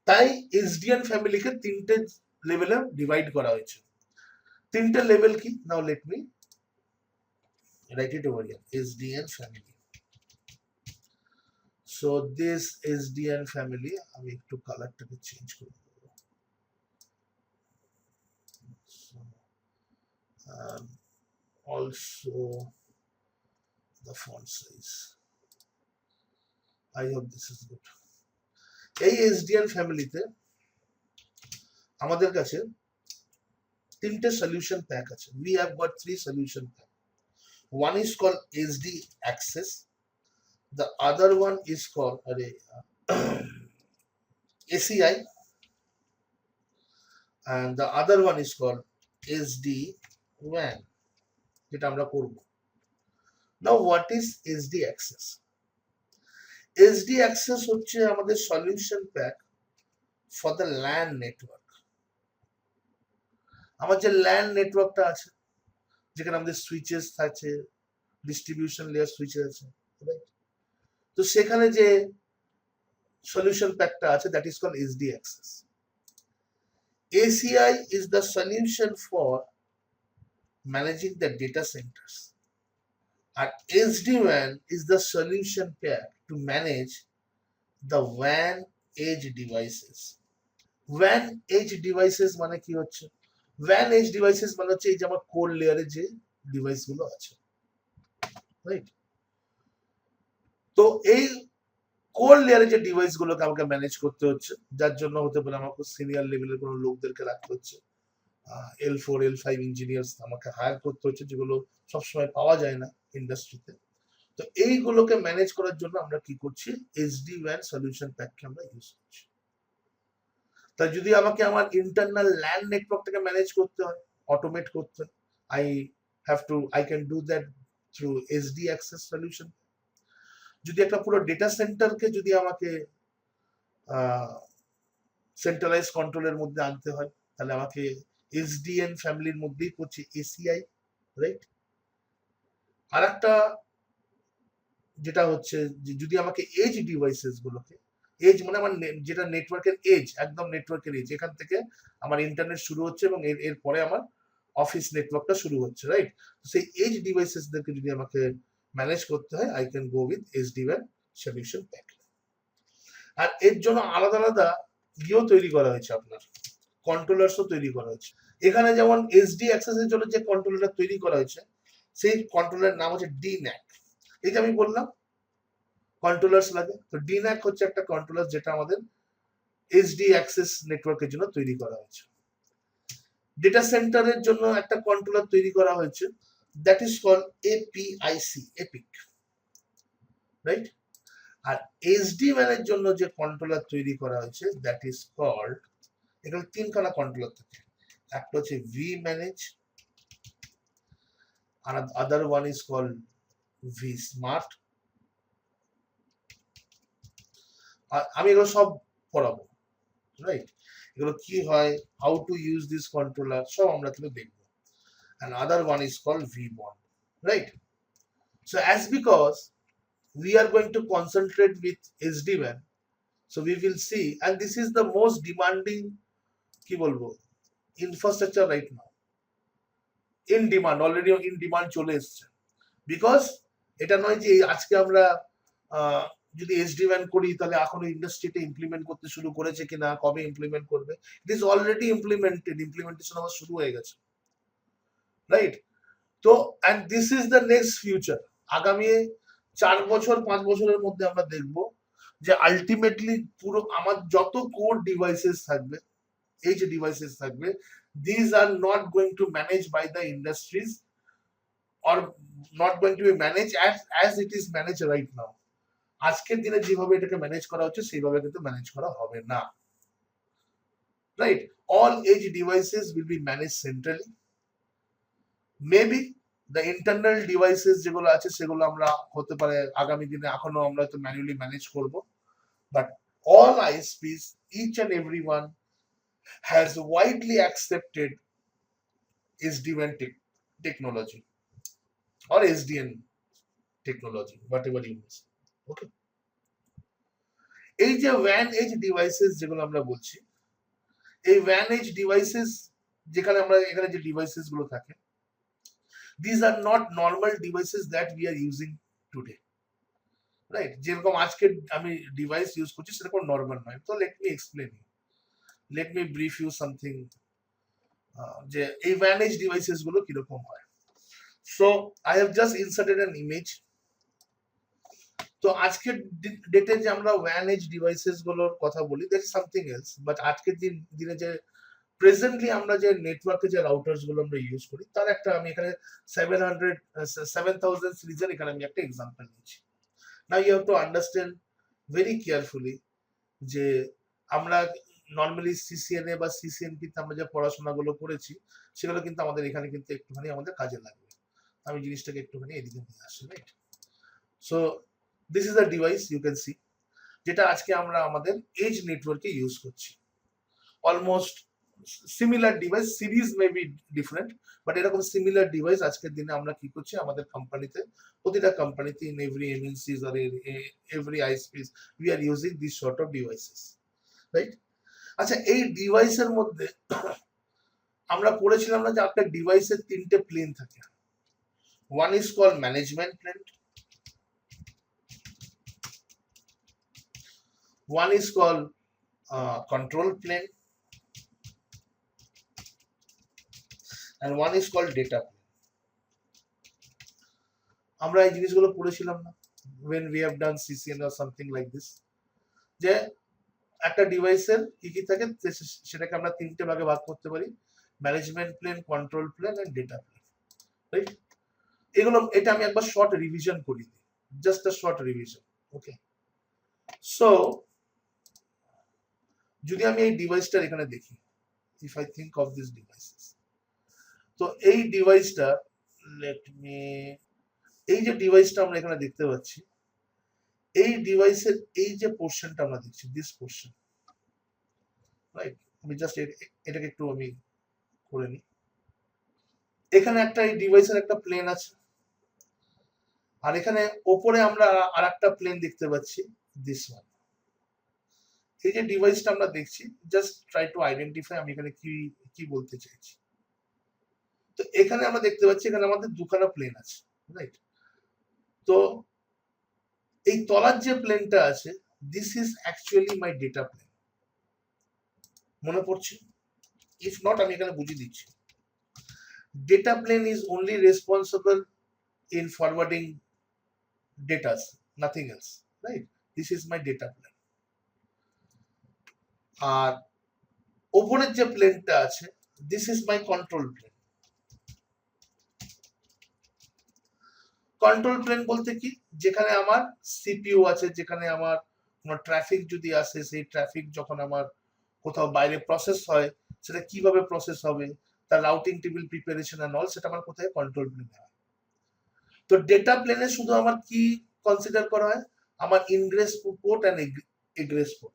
তাই SDN ফ্যামিলিকে তিনটে লেভেলে ডিভাইড করা হয়েছে। তিনটে লেভেল কি? Now let me write it over here, SDN family. So this SDN family, আমি একটু কালারটাকে চেঞ্জ করে দেবো। Also the font size, I hope this is good. এই SDN ফ্যামিলিতে আমাদের কাছে তিনটে সলিউশন প্যাক আছে। We have got 3 solution pack. One is called SD Access, the other one is called ACI, and the other one is called SD-WAN, যেটা আমরা করব। Now what is SD access? SD access হচ্ছে আমাদের solution pack for the LAN network. আমার যে LAN নেটওয়ার্কটা আছে, যেখানে আমাদের সুইচেস আছে, ডিস্ট্রিবিউশন লেয়ার সুইচেস আছে, তো সেখানে যে solution প্যাকটা আছে, that is called SD access. ACI is the solution for managing the data centers, and SD-WAN is the solution pack to manage the WAN edge devices. WAN edge devices মানে কি হচ্ছে? WAN edge devices মানে হচ্ছে এই যে আমার কোর লেয়ারে যে ডিভাইস গুলো আছে, রাইট? তো এই কোর লেয়ারে যে ডিভাইস গুলোকে আমাকে ম্যানেজ করতে হচ্ছে, যার জন্য হতে পারে আমাকে সিনিয়র লেভেলের কোনো লোকদেরকে রাখতে হচ্ছে, L4 L5 ইঞ্জিনিয়ার্স আমাকে হায়ার করতে হচ্ছে, যেগুলো সবসময় পাওয়া যায় না ইন্ডাস্ট্রিতে। তো এইগুলোকে ম্যানেজ করার জন্য আমরা কি করছি? SD-WAN সলিউশন প্যাককে আমরা ইউজ করছি। তাই যদি আমাকে আমার ইন্টারনাল LAN নেটওয়ার্কটাকে ম্যানেজ করতে হয়, অটোমেট করতে হয়, I can do that through SD access solution. যদি একটা পুরো ডেটা সেন্টারকে যদি আমাকে সেন্ট্রালাইজ কন্ট্রোলের মধ্যে আনতে হয়, তাহলে আমাকে SDN ফ্যামিলির মধ্যেই পড়ছে ACI, রাইট? আর একটা যেটা হচ্ছে যে যদি আমাকে এজ ডিভাইসেস গুলোকে, এজ মানে আমার যেটা নেটওয়ার্কের এজ, একদম নেটওয়ার্কের এজ, এখান থেকে আমার ইন্টারনেট শুরু হচ্ছে এবং এর পরে আমার অফিস নেটওয়ার্কটা শুরু হচ্ছে, রাইট? সেই এজ ডিভাইসেসদেরকে যদি আমাকে ম্যানেজ করতে হয়, I can go with SD-WAN solution pack. আর এর জন্য আলাদা আলাদা ইয়েও তৈরি করা হয়েছে, আপনার কন্ট্রোলার্সও তৈরি করা হয়েছে। এখানে যেমন SD অ্যাক্সেসের জন্য যে কন্ট্রোলারটা তৈরি করা হয়েছে, সেই কন্ট্রোলারের নাম হচ্ছে DNAC। এই যে আমি বললাম কন্ট্রোলার্স লাগে, তো DNAC হচ্ছে একটা কন্ট্রোলার যেটা আমাদের SD অ্যাক্সেস নেটওয়ার্কের জন্য তৈরি করা হয়েছে। ডেটা সেন্টারের জন্য একটা কন্ট্রোলার তৈরি করা হয়েছে, that is called APIC, APIC, right? আর SD-WAN এর জন্য যে কন্ট্রোলার তৈরি করা হয়েছে, দ্যাট ইজ কল্ড, এখানে তিনখানা কন্ট্রোলার থাকে, একটা হচ্ছে vManage, আর other one is called vSmart। আর আমি এগুলো সব পড়াবো, রাইট? এগুলো কি হয়, how to use this controller, সব আমরা কিন্তু দেখবো। and other one is called vBond, right? So as because we are going to concentrate with SD-WAN, so we will see, and this is the most demanding কি বলবো infrastructure right now, in demand, already in demand চলে এসছে, because এটা নয় যে আজকে আমরা যদি SD-WAN করি তাহলে এখনো ইন্ডাস্ট্রিতে ইমপ্লিমেন্ট করতে শুরু করেছে কিনা, কবে ইমপ্লিমেন্ট করবে, it is already implemented, implementation আমার শুরু হয়ে গেছে, রাইট? তো and this is the next future. আগামী 4 বছর 5 বছরের মধ্যে আমরা দেখব যে আলটিমেটলি পুরো আমার যত কোর ডিভাইসেস থাকবে, এই যে ডিভাইসেস থাকবে, this are not going to manage by the industries or not going to be manage as it is manage right now. আজকের দিনে যেভাবে এটাকে ম্যানেজ করা হচ্ছে সেইভাবে কিন্তু ম্যানেজ করা হবে না, right? All edge devices will be manage centrally. Maybe the internal devices যেগুলো আছে সেগুলো আমরা হতে পারে আগামী দিনে এখনো আমরা তো ম্যানুয়ালি ম্যানেজ করব, but all ISPs, each and every one has widely accepted SD-WAN technology or SDN technology, whatever you use, okay? এই যে WAN edge devices যেগুলো আমরা বলছি, এই WAN edge devices যেখানে আমরা এখানে যে ডিভাইসেস গুলো থাকে, these are not normal devices that we are using today, right? যেরকম আজকে আমি ডিভাইস ইউজ করছি সেরকম নরমাল নয়। তো let me explain you, let me brief you something, যে এই WAN edge ডিভাইসেস গুলো কিরকম হয়। So I have just inserted an image. তো আজকের ডেটে যে আমরা WAN edge ডিভাইসেস গুলোর কথা বলি, that is something else, but আজকের দিনে যে প্রেজেন্টলি আমরা যে নেটওয়ার্কে যে রাউটার্স গুলো আমরা ইউজ করি, তার একটা আমি এখানে 7000 সিরিজের এখানে আমি একটা এক্সাম্পল নিচ্ছি। Now you have to understand very carefully যে আমরা নর্মালি সিসিএনএ বা সিসিএনপি তে আমরা যে পড়াশোনাগুলো করেছি সেগুলো কিন্তু আমাদের এখানে কিন্তু একটুখানি আমাদের কাজে লাগবে। আমি জিনিসটাকে একটুখানি এদিকে নিয়ে আসি, right? So this is the device you can see, যেটা আজকে আমরা আমাদের এজ নেটওয়ার্কে ইউজ করছি। Almost similar device, series may be different, but এরকম সিমিলার ডিভাইস আজকের দিনে আমরা কি করছি আমাদের কোম্পানিতে, প্রতিটা কোম্পানিতে, ইন এভরি এমএনসিস আর every ISPs we are using this sort of devices, right? আচ্ছা, এই ডিভাইসের মধ্যে আমরা পড়েছিলাম না যে আপনার ডিভাইসের তিনটে প্লেন থাকে। One is called management plane, one is called control plane, and one is called data plane. আমরা এই জিনিসগুলো পড়েছিলাম না when we have done CCN or something like this, যে একটা ডিভাইসের কি কি থাকে সেটাকে আমরা তিনটে ভাগে ভাগ করতে পারি, management plane, control plane and data plane, right? এগুলো, এটা আমি একবার শর্ট রিভিশন করি দিই, just a short revision, okay? So যদি আমি এই ডিভাইসটার এখানে দেখি, if I think of this devices, তো এই ডিভাইসটা, লেট মি, এই যে ডিভাইসটা আমরা এখানে দেখতে পাচ্ছি, এই ডিভাইসের এই যে পোর্শনটা আমরা দেখছি, দিস পোর্শন, রাইট? আমি জাস্ট এটাকে একটু আমি করে নিই। এখানে একটা এই ডিভাইসের একটা প্লেন আছে, আর এখানে ওপরে আমরা আর একটা প্লেন দেখতে পাচ্ছি, দিস ওয়ান। এই যে ডিভাইসটা আমরা দেখছি, জাস্ট ট্রাই টু আইডেন্টিফাই আমি এখানে কি কি বলতে চাইছি। তো এখানে আমরা দেখতে পাচ্ছি এখানে আমাদের দুখানা প্লেন আছে, রাইট? তো এই তলার যে প্লেনটা আছে, this is actually my data plane. মনে পড়ছে? ইফ নট আমি এখানে বুঝিয়ে দিচ্ছি। Data plane is only responsible in forwarding datas, nothing else, right? This is my data plane. আর ওপরের যে প্লেনটা আছে, this is my control plane. Control plane বলতে কি, যেখানে আমার সিপিইউ আছে, যেখানে আমার কোনো ট্রাফিক যদি আসে, সেই ট্রাফিক যখন আমার কোথাও বাইরে প্রসেস হয়, সেটা কিভাবে প্রসেস হবে, তার routing table preparation and all, সেটা আমার কোথায় কন্ট্রোল প্লেনে হয়। তো ডেটা প্লেনে শুধু আমার কি কনসিডার করা হয়, আমার ইনগ্রেস পোর্ট এন্ড এগ্রেস পোর্ট।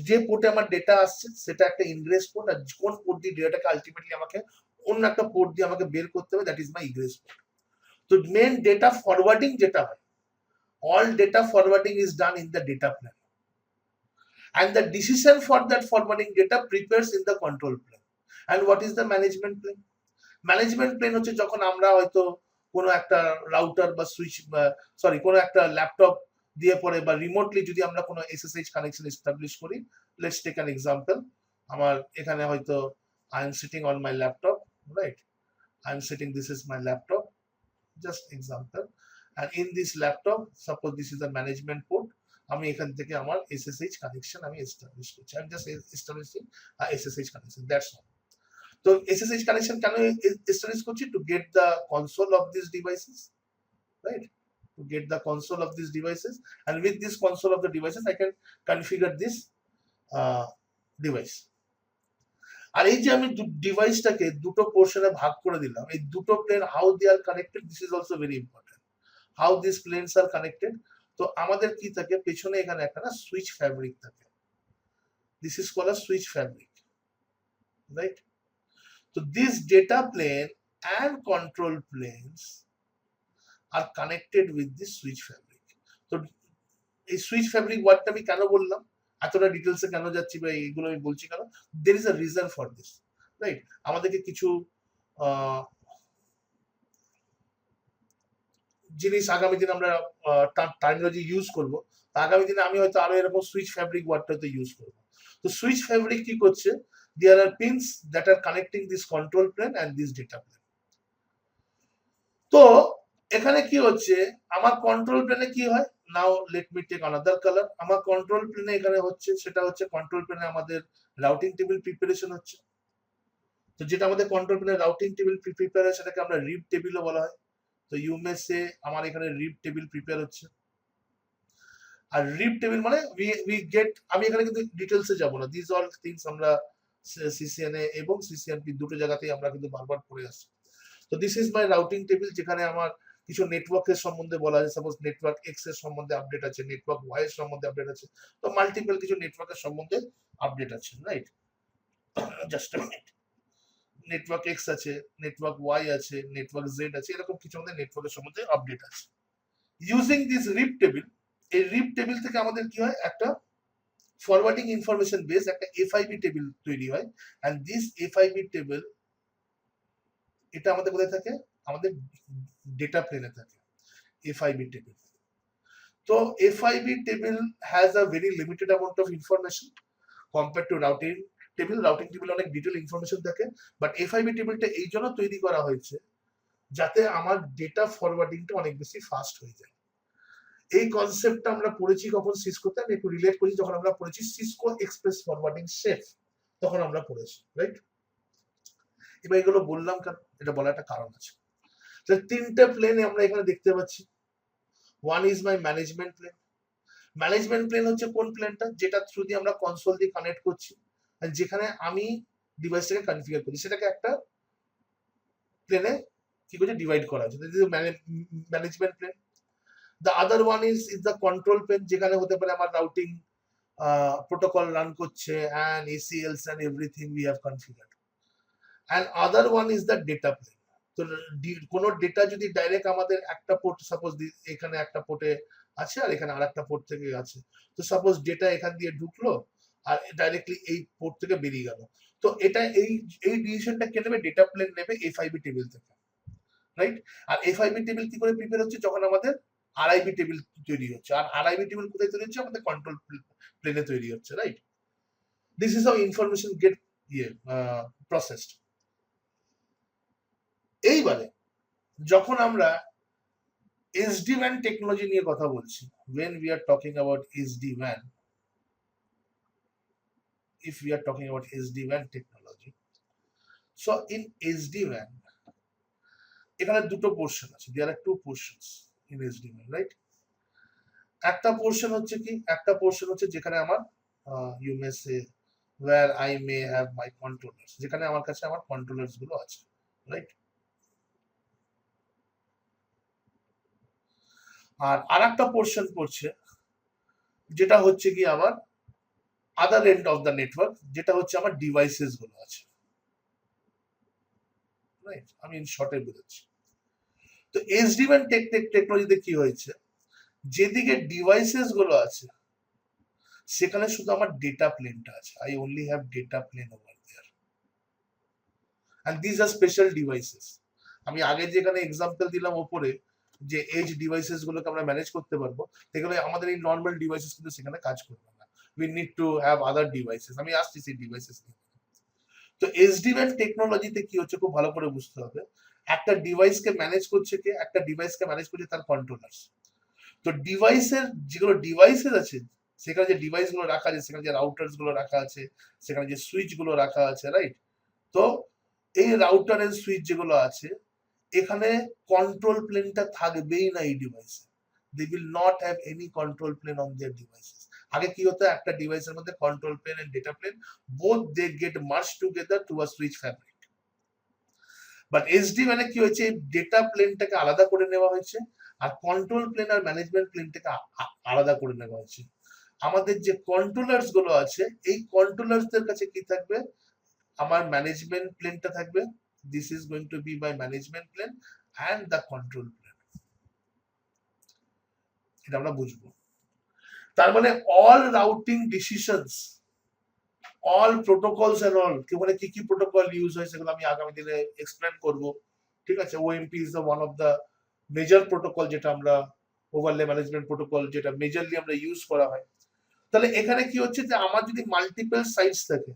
যে পোর্টে আমার ডেটা আসছে সেটা একটা ইনগ্রেস পোর্ট, আর কোন পোর্ট দিয়ে ডেটাটাকে আলটিমেটলি আমাকে অন্য একটা পোর্ট দিয়ে আমাকে বের করতে হবে, that is my egress port. তো মেন ডেটা ফরওয়ার্ডিং যেটা হয়, all data forwarding is done in the data plane, and the decision for that forwarding data prepares in the control plane. And what is the management plane? Management plane হচ্ছে যখন আমরা হয়তো কোনো একটা রাউটার বা সুইচ, সরি, কোনো একটা ল্যাপটপ দিয়ে পরে বা রিমোটলি যদি আমরা কোনো এসএসএইচ কানেকশন এস্টাবলিশ করি, লেটস টেক অ্যান এক্সাম্পল। আমার এখানে হয়তো I am sitting on my laptop, right? I am sitting, this is my laptop, just example, and in this laptop, suppose this is the management port, আমি এখান থেকে আমার SSH কানেকশন আমি এস্টাবলিশ করছি, আমি just establishing SSH connection, that's all. তো SSH কানেকশন কেন এস্টাবলিশ করছি? To get the console of this devices, right? To get the console of this devices, and with this console of the devices I can configure this device. আর এই যে আমি ডিভাইসটাকে দুটো পোর্শনে ভাগ করে দিলাম, এই দুটো plane how they are connected, this is also very important, how this planes are connected. তো আমাদের কি থাকে, পেছনে এখানে একটা না সুইচ ফ্যাব্রিক থাকে, this is called a switch fabric, right? তো this data plane and control planes are connected with this switch fabric. তো এই সুইচ ফ্যাব্রিক ওয়ার্ডটা আমি কেন বললাম, এতটা ডিটেলসে কেন যাচ্ছি বা এইগুলো আমি বলছি কেন, there is a reason for this, right? আমাদেরকে কিছু জিনিস আগামী দিনে আমরা টার্মিনোলজি ইউজ করব, আগামী দিনে আমি হয়তো আরো এরকম সুইচ ফ্যাব্রিক ওয়ার্ডটা তো ইউজ করব। তো সুইচ ফ্যাব্রিক কি করছে, there are pins that are connecting this control plane and this data plane. তো এখানে কি হচ্ছে, আমার কন্ট্রোল প্লেনে কি হয়, now let me take another colour. আমার কন্ট্রোল প্লেনে এখানে হচ্ছে, সেটা হচ্ছে কন্ট্রোল প্লেনে আমাদের রাউটিং টেবিল প্রিপারেশন হচ্ছে। তো যেটা আমাদের কন্ট্রোল প্লেনে রাউটিং টেবিল প্রিপেয়ার হয়, সেটাকে আমরা রিড টেবিলও বলা হয়। তো ইউ মে সে আমার এখানে রিড টেবিল প্রিপেয়ার হচ্ছে। আর রিপ টেবিল মানে উই গেট, আমি এখানে কিন্তু ডিটেলসে যাব না, দিস অল থিংস আমরা সিসিএনএ এবং সিসিএনপি দুটো জায়গাতেই আমরা কিন্তু বারবার পড়ে আসছি। তো this is my routing table, যেখানে আমার কিছু নেটওয়ার্কের সম্বন্ধে বলা আছে, সাপোজ নেটওয়ার্ক এক্স এর সম্বন্ধে আপডেট আছে, নেটওয়ার্ক ওয়াই এর সম্বন্ধে আপডেট আছে, তো মাল্টিপল কিছু নেটওয়ার্কের সম্বন্ধে আপডেট আছে, রাইট? জাস্ট নেটওয়ার্ক এক্স আছে, নেটওয়ার্ক ওয়াই আছে, নেটওয়ার্ক জেড আছে, এরকম কিছু আমাদের নেটওয়ার্কের সম্বন্ধে আপডেট আছে। ইউজিং দিস রিপ টেবিল, এই রিপ টেবিল থেকে আমাদের কি হয়, একটা ফরওয়ার্ডিং ইনফরমেশন বেস একটা এফআইবি টেবিল তৈরি হয়। এন্ড দিস এফআইবি টেবিল, এটা আমাদের কোথায় থাকে, আমাদের ডেটা প্লেনে থাকে এফআইবি টেবিল। তো FIB table has a very limited amount of information compare to routing table. Routing table অনেক ডিটেল ইনফরমেশন থাকে, বাট এফআইবি টেবিলটা এই জন্য তৈরি করা হয়েছে যাতে আমার ডেটা ফরওয়ার্ডিংটা অনেক বেশি ফাস্ট হয়ে যায়। এই কনসেপ্টটা আমরা পড়েছি কখন সিসকোতে, আমি একটু রিলেট করি, যখন আমরা পড়েছি সিসকো এক্সপ্রেস ফরওয়ার্ডিং শেফ, তখন আমরা পড়েছি, রাইট? এবার এগুলো বললাম কারণ এটা বলার একটা কারণ আছে। তিনটে প্লেন আমরা এখানে দেখতে পাচ্ছি। One is my management plane. Management plane হচ্ছে কোন প্লেনটা, যেটা থ্রু দিয়ে আমরা কনসোল দিয়ে কানেক্ট করছি, আর যেখানে আমি ডিভাইসটাকে কনফিগার করি, সেটাকে একটা প্লেনে কি করছে, ডিভাইড করা আছে, management plane. The other one is the control plane, যেখানে হতে পারে আমার রাউটিং protocol রান করছে and ACLs and everything we have configured. And other one is the data plane. তো কোনো ডেটা যদি ডাইরেক্ট আমাদের একটা পোর্ট, সাপোজ এখানে একটা পোর্টে আছে আর এখানে আরেকটা পোর্ট থেকে আছে, তো সাপোজ ডেটা এখান দিয়ে ঢুকলো আর ডাইরেক্টলি এই পোর্ট থেকে বেরিয়ে গেল, তো এটা এই ডিসিশনটা কে নেবে, ডেটা প্লেন নেবে এফআইবি টেবিল থেকে, রাইট? আর এফআইবি টেবিল কি করে প্রিপেয়ার হচ্ছে, যখন আমাদের আরআইবি টেবিল তৈরি হচ্ছে। আর আরআইবি টেবিল কোথায় তৈরি হচ্ছে, আমাদের কন্ট্রোল প্লেনে তৈরি হচ্ছে, right? This is how information get processed. এইবারে যখন আমরা SD-WAN টেকনোলজি নিয়ে কথা বলছি, when we are talking about SD-WAN, if we are talking about SD-WAN technology, so in SD-WAN এখানে দুটো পোর্শন আছে, there are two portions in SD-WAN, right? একটা পোর্শন হচ্ছে কি, একটা পোর্শন হচ্ছে যেখানে আমার you may say where I may have my controllers, যেখানে আমার কাছে আমার কন্ট্রোলার্স গুলো আছে, রাইট? আর আরেকটা পোর্শন পড়ছে যেটা হচ্ছে কি আমার আদার এন্ড অফ দ্য নেটওয়ার্ক, যেটা হচ্ছে আমার ডিভাইসেস গুলো আছে, রাইট? আমি ইন শর্টে বোঝাচ্ছি। তো SD-WAN টেকনোলজিতে কি হয়েছে, যেদিকে ডিভাইসেস গুলো আছে সেখানে শুধু আমার ডেটা প্লেনটা আছে, I only have data plane over there, and this are special devices. আমি আগে যেখানে এক্সাম্পল দিলাম ওপরে, যে এজ ডিভাইসেস গুলোকে আমরা ম্যানেজ করতে পারবো, সেগুলো আমাদের এই নর্মাল ডিভাইসেস কিন্তু সেখানে কাজ করবে না, we need to have other devices. আমি আসছি সেই ডিভাইসেস নিয়ে। তো SD-WAN টেকনোলজিতে কি হচ্ছে, খুব ভালো করে বুঝতে হবে, একটা ডিভাইসকে ম্যানেজ করছে কে, একটা ডিভাইসকে ম্যানেজ করছে তার কন্ট্রোলার্স। তো ডিভাইসের যেগুলো ডিভাইসেস আছে, সেখানে যে ডিভাইস গুলো রাখা আছে, সেখানে যে রাউটার্স গুলো রাখা আছে, সেখানে যে সুইচ গুলো রাখা আছে, রাইট? তো এই রাউটার এর সুইচ যেগুলো আছে, এখানে কন্ট্রোল প্লেনটা থাকবেই না এই ডিভাইসে, they will not have any control plane on their devices. আগে কি হতো, একটা ডিভাইসের মধ্যে control plane and data plane both they get merge together to a switch fabric. But SD-WAN কি হয়েছে, ডেটা প্লেনটাকে আলাদা করে নেওয়া হয়েছে, আর কন্ট্রোল প্লেন আর ম্যানেজমেন্ট প্লেনটাকে আলাদা করে নেওয়া হয়েছে। আমাদের যে কন্ট্রোলার্স গুলো আছে, এই কন্ট্রোলার্সদের কাছে কি থাকবে, আমার ম্যানেজমেন্ট প্লেনটা থাকবে, this is going to be my management plane and the control plane. এটা আমরা বুঝবো। তার মানে all routing decisions, all protocols and all, মানে কি কি প্রোটোকল ইউজ হয় সেগুলো আমি আগামী দিনে এক্সপ্লেন করব, ঠিক আছে? OMP is the one of the major protocol, যেটা আমরা ওভারলে ম্যানেজমেন্ট প্রোটোকল, যেটা মেজরলি আমরা ইউজ করা হয়। তাহলে এখানে কি হচ্ছে, যে আমার যদি মাল্টিপল সাইটস থাকে,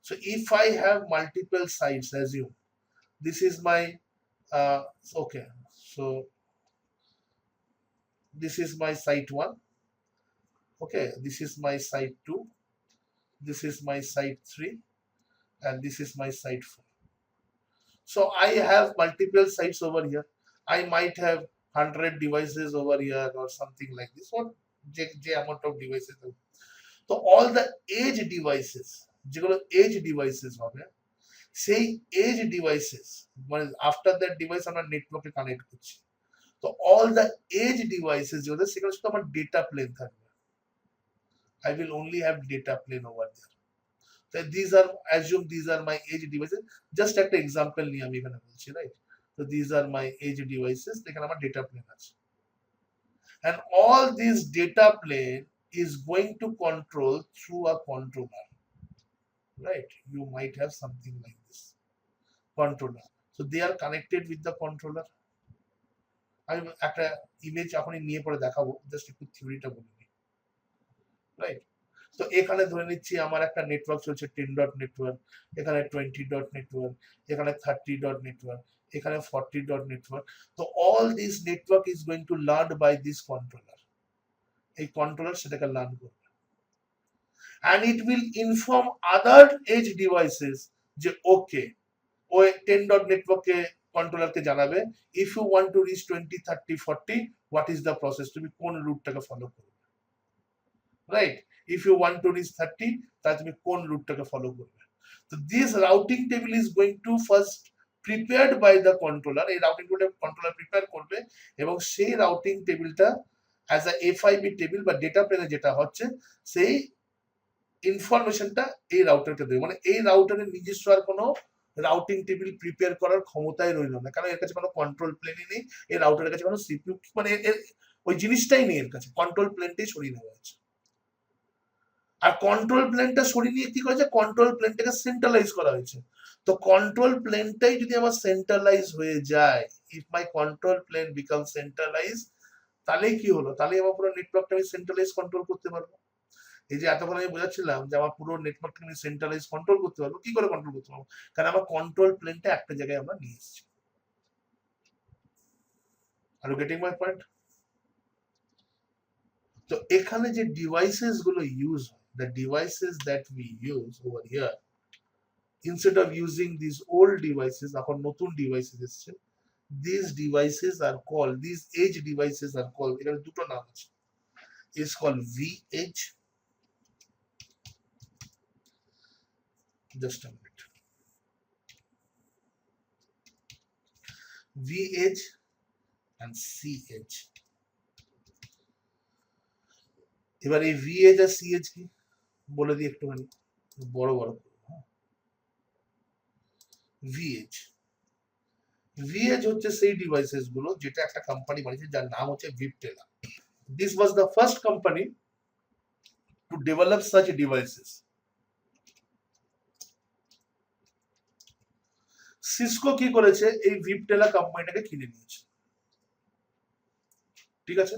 so if I have multiple sites, assume this is my okay, so this is my site 1, okay, this is my site 2, this is my site 3, and this is my site 4. So I have multiple sites over here, I might have 100 devices over here or something like this, or যে অ্যামাউন্ট অফ ডিভাইসেস। তো অল দ্য এজ ডিভাইসেস, যেগুলো এজ ডিভাইসেস হবে, সেই এজ ডিভাইসেস মানে আফটার দ্যাট ডিভাইস আমরা নেটওয়ার্কে কানেক্ট করছি, তো অল দ্য এজ ডিভাইসেস যেগুলো সেখানে শুধু আমার ডেটা প্লেন থাকবে। I will only have data plane over there. So these are, assume these are my edge devices. Just একটা এক্সাম্পল নিয়ে আমি এখানে বলছি, right? So these are my edge devices. এখানে আমার ডেটা প্লেন আছে। And all these data plane is going to control through a controller. Right? You might have something like this. Controller. So they are connected with the controller. আমি একটা ইমেজ এখনই নিয়ে পরে দেখাবো, জাস্ট একটু থিওরিটা বলে নিই, রাইট? তো এখানে ধরে নিচ্ছি আমার একটা নেটওয়ার্ক চলছে 10 ডট নেটওয়ার্ক, এখানে 20 ডট নেটওয়ার্ক, এখানে 30 ডট নেটওয়ার্ক, এখানে 40 ডট নেটওয়ার্ক। তো all this network is going to learn by this controller. এই কন্ট্রোলার সেটাকে লার্ন করবে, and it will inform other edge devices যে ওকে ওই 10 ডট নেটওয়ার্কে কন্ট্রোলারকে জানাবে if you want to reach 20 30 40 what is the process, তুমি কোন রুটটাকে ফলো করবে, right? If you want to reach 30, তাহলে তুমি কোন রুটটাকে ফলো করবে। তো this routing table is going to first prepared by the controller, এই রাউটিং টেবিলটা কন্ট্রোলার প্রিপেয়ার করবে এবং সেই রাউটিং টেবিলটা অ্যাজ আ FIB টেবিল বা ডেটা প্লেনে যেটা হচ্ছে সেই ইনফরমেশনটা এই রাউটারকে দেবে। মানে এই রাউটারের নিজস্ব আর কোনো রাউটিং টেবিল প্রিপেয়ার করার ক্ষমতাই রইল না, কারণ এর কাছে কোনো কন্ট্রোল প্লেনই নেই, এই রাউটারের কাছে কোনো সিপিইউ মানে ওই জিনিসটাই নেই, এর কাছে কন্ট্রোল প্লেনটাই সরিয়ে নেওয়া হয়েছে। আর কন্ট্রোল প্লেনটা সরিয়ে নিয়ে কি করেছে, কন্ট্রোল প্লেনটাকে সেন্ট্রালাইজ করা হয়েছে। তো কন্ট্রোল প্লেনটাই যদি আমার সেন্ট্রালাইজ হয়ে যায়, if my control plane become centralize, তাহলে কি হলো, তাহলে আমার পুরো নেটওয়ার্কটা আমি সেন্ট্রালাইজ কন্ট্রোল করতে পারবো। এই যে এতক্ষণ আমি বোঝাচ্ছিলাম যে আমার পুরো নেটওয়ার্কটা আমি সেন্ট্রালাইজ কন্ট্রোল করতে পারবো, কি করে কন্ট্রোল করতে পারবো, কারণ আমার কন্ট্রোল প্লেনটা একটা জায়গায় আমরা নিয়ে এসেছি। Are you getting my point? তো এখানে যে ডিভাইসেস গুলো ইউজ হয়, the devices that we use over here, instead of using these old devices, এখন নতুন ডিভাইসেস এসেছে, these devices are called, these edge devices are called, এখানে দুটো নাম আছে, is called V-Edge, just a minute, V-Edge and C-Edge। এবার এই V-Edge আর C-Edge কি বলে দিই একটুখানি, বড় বড় V-Edge, V-Edge হচ্ছে সেই ডিভাইসেস গুলো যেটা একটা কোম্পানি বানিয়েছে যার নাম হচ্ছে Viptela. This was the first company to develop such devices. Cisco কি করেছে, এই Viptela কোম্পানিটাকে কিনে নিয়েছে, ঠিক আছে?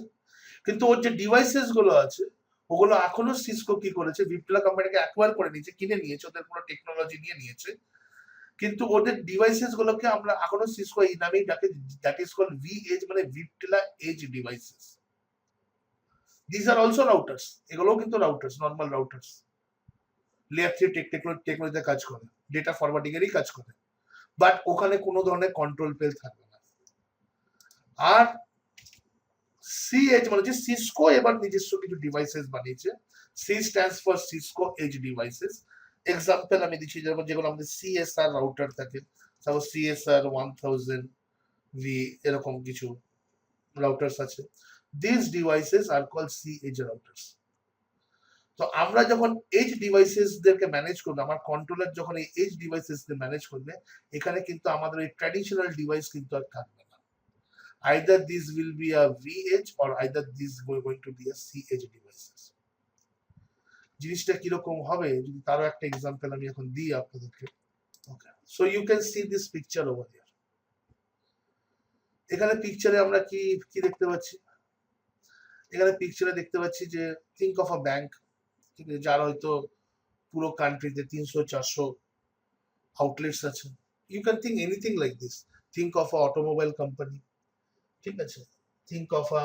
কিন্তু ওর যে ডিভাইসেস গুলো আছে ওগুলো এখনো সিসকো কি করেছে, Viptela কোম্পানিটাকে অ্যাকোয়ার করে নিয়েছে, কিনে নিয়েছে, ওদের পুরো টেকনোলজি নিয়ে নিয়েছে, কিন্তু ওদের ডিভাইসেস গুলোকে আমরা এখনো সিসকো এই নামেই ডাকে, দ্যাট ইজ কল্ড V-Edge, মানে Viptela age devices. These are also routers, এগুলোও কিন্তু রাউটার্স, নর্মাল রাউটার্স, লেয়ার 3 টেকনোলজিতে কাজ করে, ডেটা ফরওয়ার্ডিং এরই কাজ করে, বাট ওখানে কোনো ধরনের কন্ট্রোল প্লেন থাকবে না। আর C-Edge মানে যে সিসকো এবার নিজস্ব কিছু ডিভাইসেস বানিয়েছে, C stands for Cisco Edge Devices। Example আমি দিচ্ছি, যেগুলো আমাদের CSR রাউটার থাকে, সাপোজ CSR 1000 V, এরকম কিছু রাউটার্স আছে। These devices are called C-Edge routers. তো আমরা যখন এজ ডিভাইসেস দেরকে ম্যানেজ করবো, আমার কন্ট্রোলার যখন এই এজ ডিভাইসেস ম্যানেজ করবে, এখানে কিন্তু আমাদের এই ট্র্যাডিশনাল ডিভাইস কিন্তু আর থাকবে না, either this will be a V-Edge or either this is going to be a C-Edge devices। জিনিসটা কিরকম হবে যদি তারও একটা এক্সাম্পল আমি এখন দিই আপনাদেরকে। Okay, so you can see this picture over here. এখানে পিকচারে আমরা কি কি দেখতে পাচ্ছি, এখানে পিকচারে দেখতে পাচ্ছি যে থিঙ্ক অফ আ ব্যাংক, ঠিক আছে, যার হয়তো পুরো কান্ট্রিতে 300-400 আউটলেটস আছে। You can think anything like this, think of a automobile company, ঠিক আছে, think of a,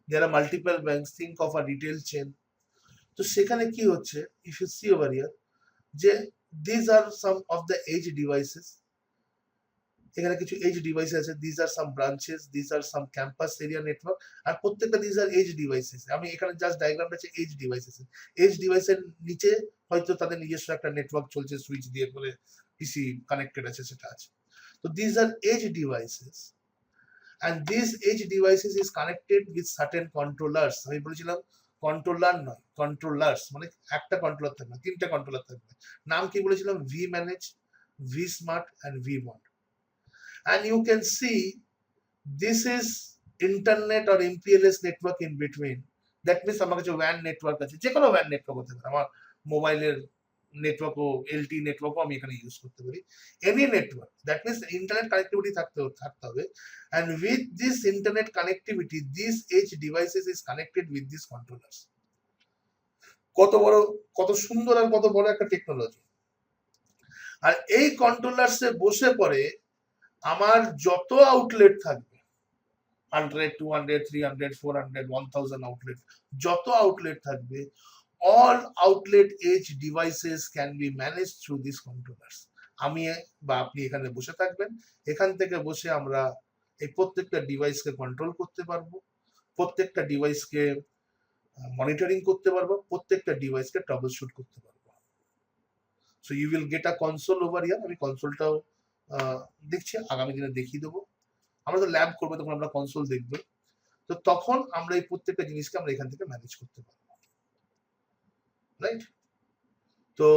there are multiple banks, think of a retail chain. তো সেখানে কি হচ্ছে, if you see over here, যে this are some of the edge devices, এখানে কিছু এজ ডিভাইস আছে, this are some branches, this are some campus area network, আর প্রত্যেকটা দিস আর এজ ডিভাইসেস। আমি এখানে জাস্ট ডায়াগ্রামটা আছে এজ ডিভাইসেস। এজ ডিভাইসের নিচে হয়তো তাদের নিজস্ব একটা নেটওয়ার্ক চলছে, সুইচ দিয়ে করে পিসি কানেক্টেড আছে, সেটা আছে। তো this are edge devices, and these edge devices is connected with certain controllers. আমি বলেছিলাম কন্ট্রোলার নয়, কন্ট্রোলার্স, মানে একটা কন্ট্রোলার থাকবে, তিনটা কন্ট্রোলার থাকবে। নাম কি বলেছিলাম? V manage, V smart and V bond. and you can see this is internet or MPLS network in between. That means আমার কাছে WAN নেটওয়ার্ক আছে, যে কোনো WAN নেটওয়ার্ক হতে পারে, আমার মোবাইলের নেটওয়ার্কও, এলটি নেটওয়ার্কও আমি এখানে ইউজ করতে পারি, any network. That means internet connectivity থাকতে হবে। and with this internet connectivity these edge devices is connected with these controllers. কত বড়, কত সুন্দর আর কত বড় একটা টেকনোলজি। আর এই কন্ট্রোলার্সে বসে পড়ে আমার যত আউটলেট থাকবে, 100, 200, 300, 400, 1000 আউটলেট, যত আউটলেট থাকবে, all outlet edge devices can be managed through these controllers. আমি বা আপনি এখানে বসে থাকবেন, এখান থেকে বসে আমরা এই প্রত্যেকটা ডিভাইসকে কন্ট্রোল করতে পারবো, প্রত্যেকটা ডিভাইসকে মনিটরিং করতে পারবো, প্রত্যেকটা ডিভাইসকে ট্রাবল শুট করতে পারবো। So you will get a console over here. আমি কনসোলটাও দেখছি, আগামী দিনে দেখিয়ে দেবো। আমরা তো ল্যাব করবো, তখন আমরা কনসোল দেখবো, তো তখন আমরা এই প্রত্যেকটা জিনিসকে আমরা এখান থেকে ম্যানেজ করতে পারবো, রাইট? তো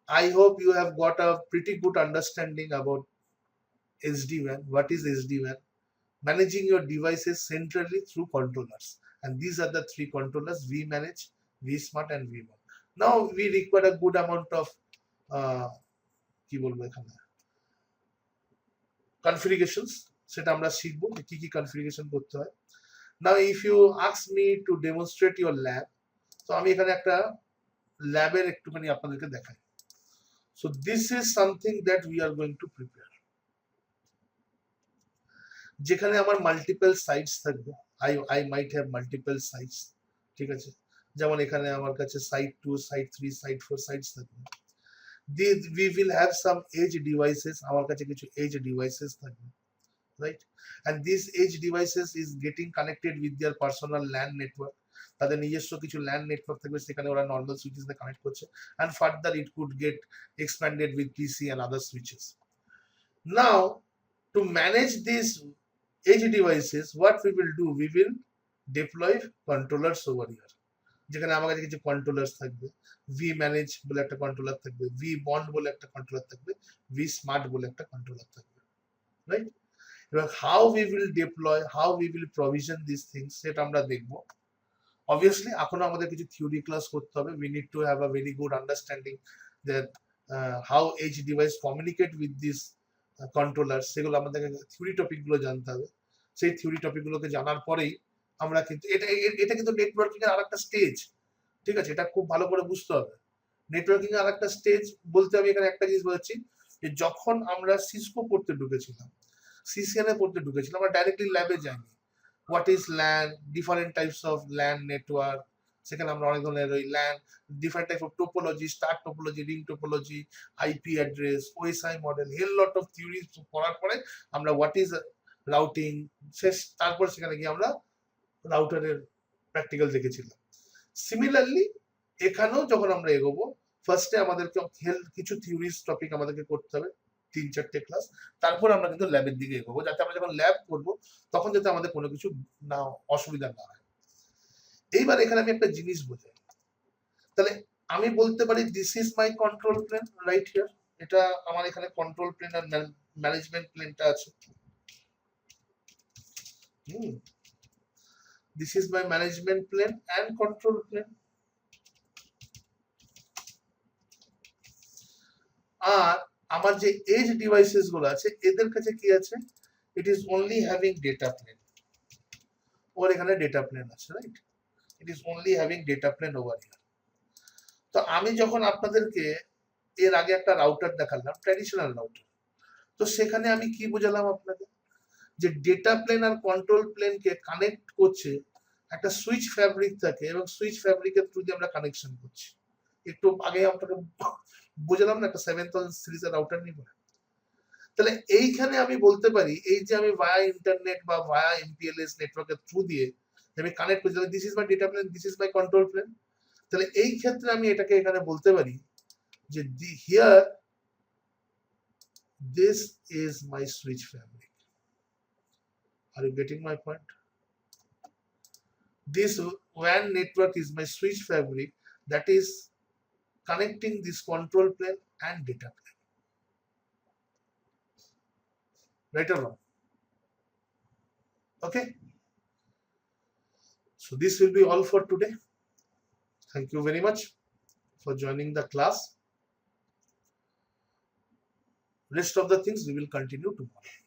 I hope you have got a pretty good understanding about SD-WAN. What is SD-WAN? Managing your devices centrally through controllers. And these are the three controllers: vManage, vSmart, and vMon. Now we require a good amount of কি বলবো এখানে configurations, সেটা আমরা শিখবো যে কি কি কনফিগারেশন করতে হয়। Now if you ask me to demonstrate your lab, তো আমি এখানে একটা ল্যাবের একটুখানি আপনাদেরকে দেখাই। So this is something that we are going to prepare. যেখানে আমার মাল্টিপল সাইটস থাকবে, I might have multiple sites, ঠিক আছে? যেমন এখানে আমার কাছে সাইট 2, সাইট 3, সাইট 4 সাইটস থাকবে। We will have some edge devices, আমার কাছে কিছু edge devices থাকবে, right? And these edge devices is getting connected with their personal LAN network. তাদের নিজস্ব কিছু LAN নেটওয়ার্ক থাকবে, সেখানে ওরা নর্মাল সুইচেস দিয়ে কানেক্ট করছে, and further it could get expanded with PC and other switches. Now to manage these edge devices, what we will do, we will deploy controllers over here, যেখানে আমার কাছে কিছু কন্ট্রোলার্স থাকবে। ভি ম্যানেজ বলে একটা কন্ট্রোলার থাকবে, ভি বন্ড বলে একটা কন্ট্রোলার থাকবে, ভি স্মার্ট বলে একটা কন্ট্রোলার থাকবে, রাইট? এবার how we will deploy, how we will provision this things, সেটা আমরা দেখবো। অবভিয়াসলি এখনো আমাদের কিছু থিওরি ক্লাস করতে হবে। We need to have a very good understanding that how edge device communicate with this controller, সেগুলো আমাদেরকে থিওরি টপিকগুলো জানতে হবে। সেই থিওরি টপিকগুলোকে জানার পরেই আমরা কিন্তু এটা কিন্তু নেটওয়ার্কিং এর আরেকটা স্টেজ, ঠিক আছে? এটা খুব ভালো করে বুঝতে হবে। নেটওয়ার্কিং এর আরেকটা স্টেজ বলতে আমি এখানে একটা জিনিস বলছি, যে যখন আমরা সিসকো পড়তে ঢুকেছিলাম, সিসিএন এ পড়তে ঢুকেছিলাম, আমরা ডাইরেক্টলি ল্যাবে যাইনি। What is LAN, different types of LAN network, সেখানে আমরা অনেক ধরনের ওই LAN, different type of topology, star topology, ring topology, IP address, OSI model, hell lot of theory পড়ার পরে আমরা হোয়াট ইজ রাউটিং, শেষ তারপর সেখানে গিয়ে আমরা রাউটারের প্র্যাকটিক্যাল দেখেছিলাম। সিমিলারলি এখানেও যখন আমরা এগোবো, ফার্স্টে আমাদেরকে কিছু থিওরিজ টপিক আমাদেরকে করতে হবে, 3-4টে ক্লাস, তারপর আমরা কিন্তু ল্যাবের দিকে এগোবো, যাতে আমরা যখন ল্যাব করবো তখন যাতে আমাদের কোনো কিছু না অসুবিধা না হয়। এইবার এখানে আমি একটা জিনিস বোঝাই, তাহলে আমি বলতে পারি this is my control plane right here. এটা আমার এখানে কন্ট্রোল প্লেন আর ম্যানেজমেন্ট প্লেনটা আছে। This is my management plane and control plane. আর আমার যে এজ ডিভাইসেস গুলো আছে, এদের কাছে কি আছে? It is only having data plane, or এখানে ডেটা প্লেন আছে, right? It is only having data plane over here. তো আমি যখন আপনাদেরকে এর আগে একটা রাউটার দেখালাম, ট্র্যাডিশনাল রাউটার, তো সেখানে আমি কি বোঝালাম আপনাদের, যে ডেটা প্লেন আর কন্ট্রোল প্লেনকে কানেক্ট করছে একটা সুইচ ফ্যাব্রিক থাকে, এবং সুইচ ফ্যাব্রিকের থ্রু দিয়ে আমরা কানেকশন করছি। একটু আগে আপনাকে বোঝালাম না একটা 7000 সিরিজের রাউটার নিয়ে। তাহলে এইখানে আমি বলতে পারি এই যে আমি ভায়া ইন্টারনেট বা ভায়া এমপিএলএস নেটওয়ার্কের থ্রু দিয়ে আমি কানেক্ট করছি, তাহলে this is my data plane, this is my control plane. তাহলে এই ক্ষেত্রে আমি এটাকে এখানে বলতে পারি যে here this is my switch fabric. Are you getting my point? This WAN network is my switch fabric that is connecting this control plane and data plane. Right or wrong? Okay. So this will be all for today. Thank you very much for joining the class. Rest of the things we will continue tomorrow.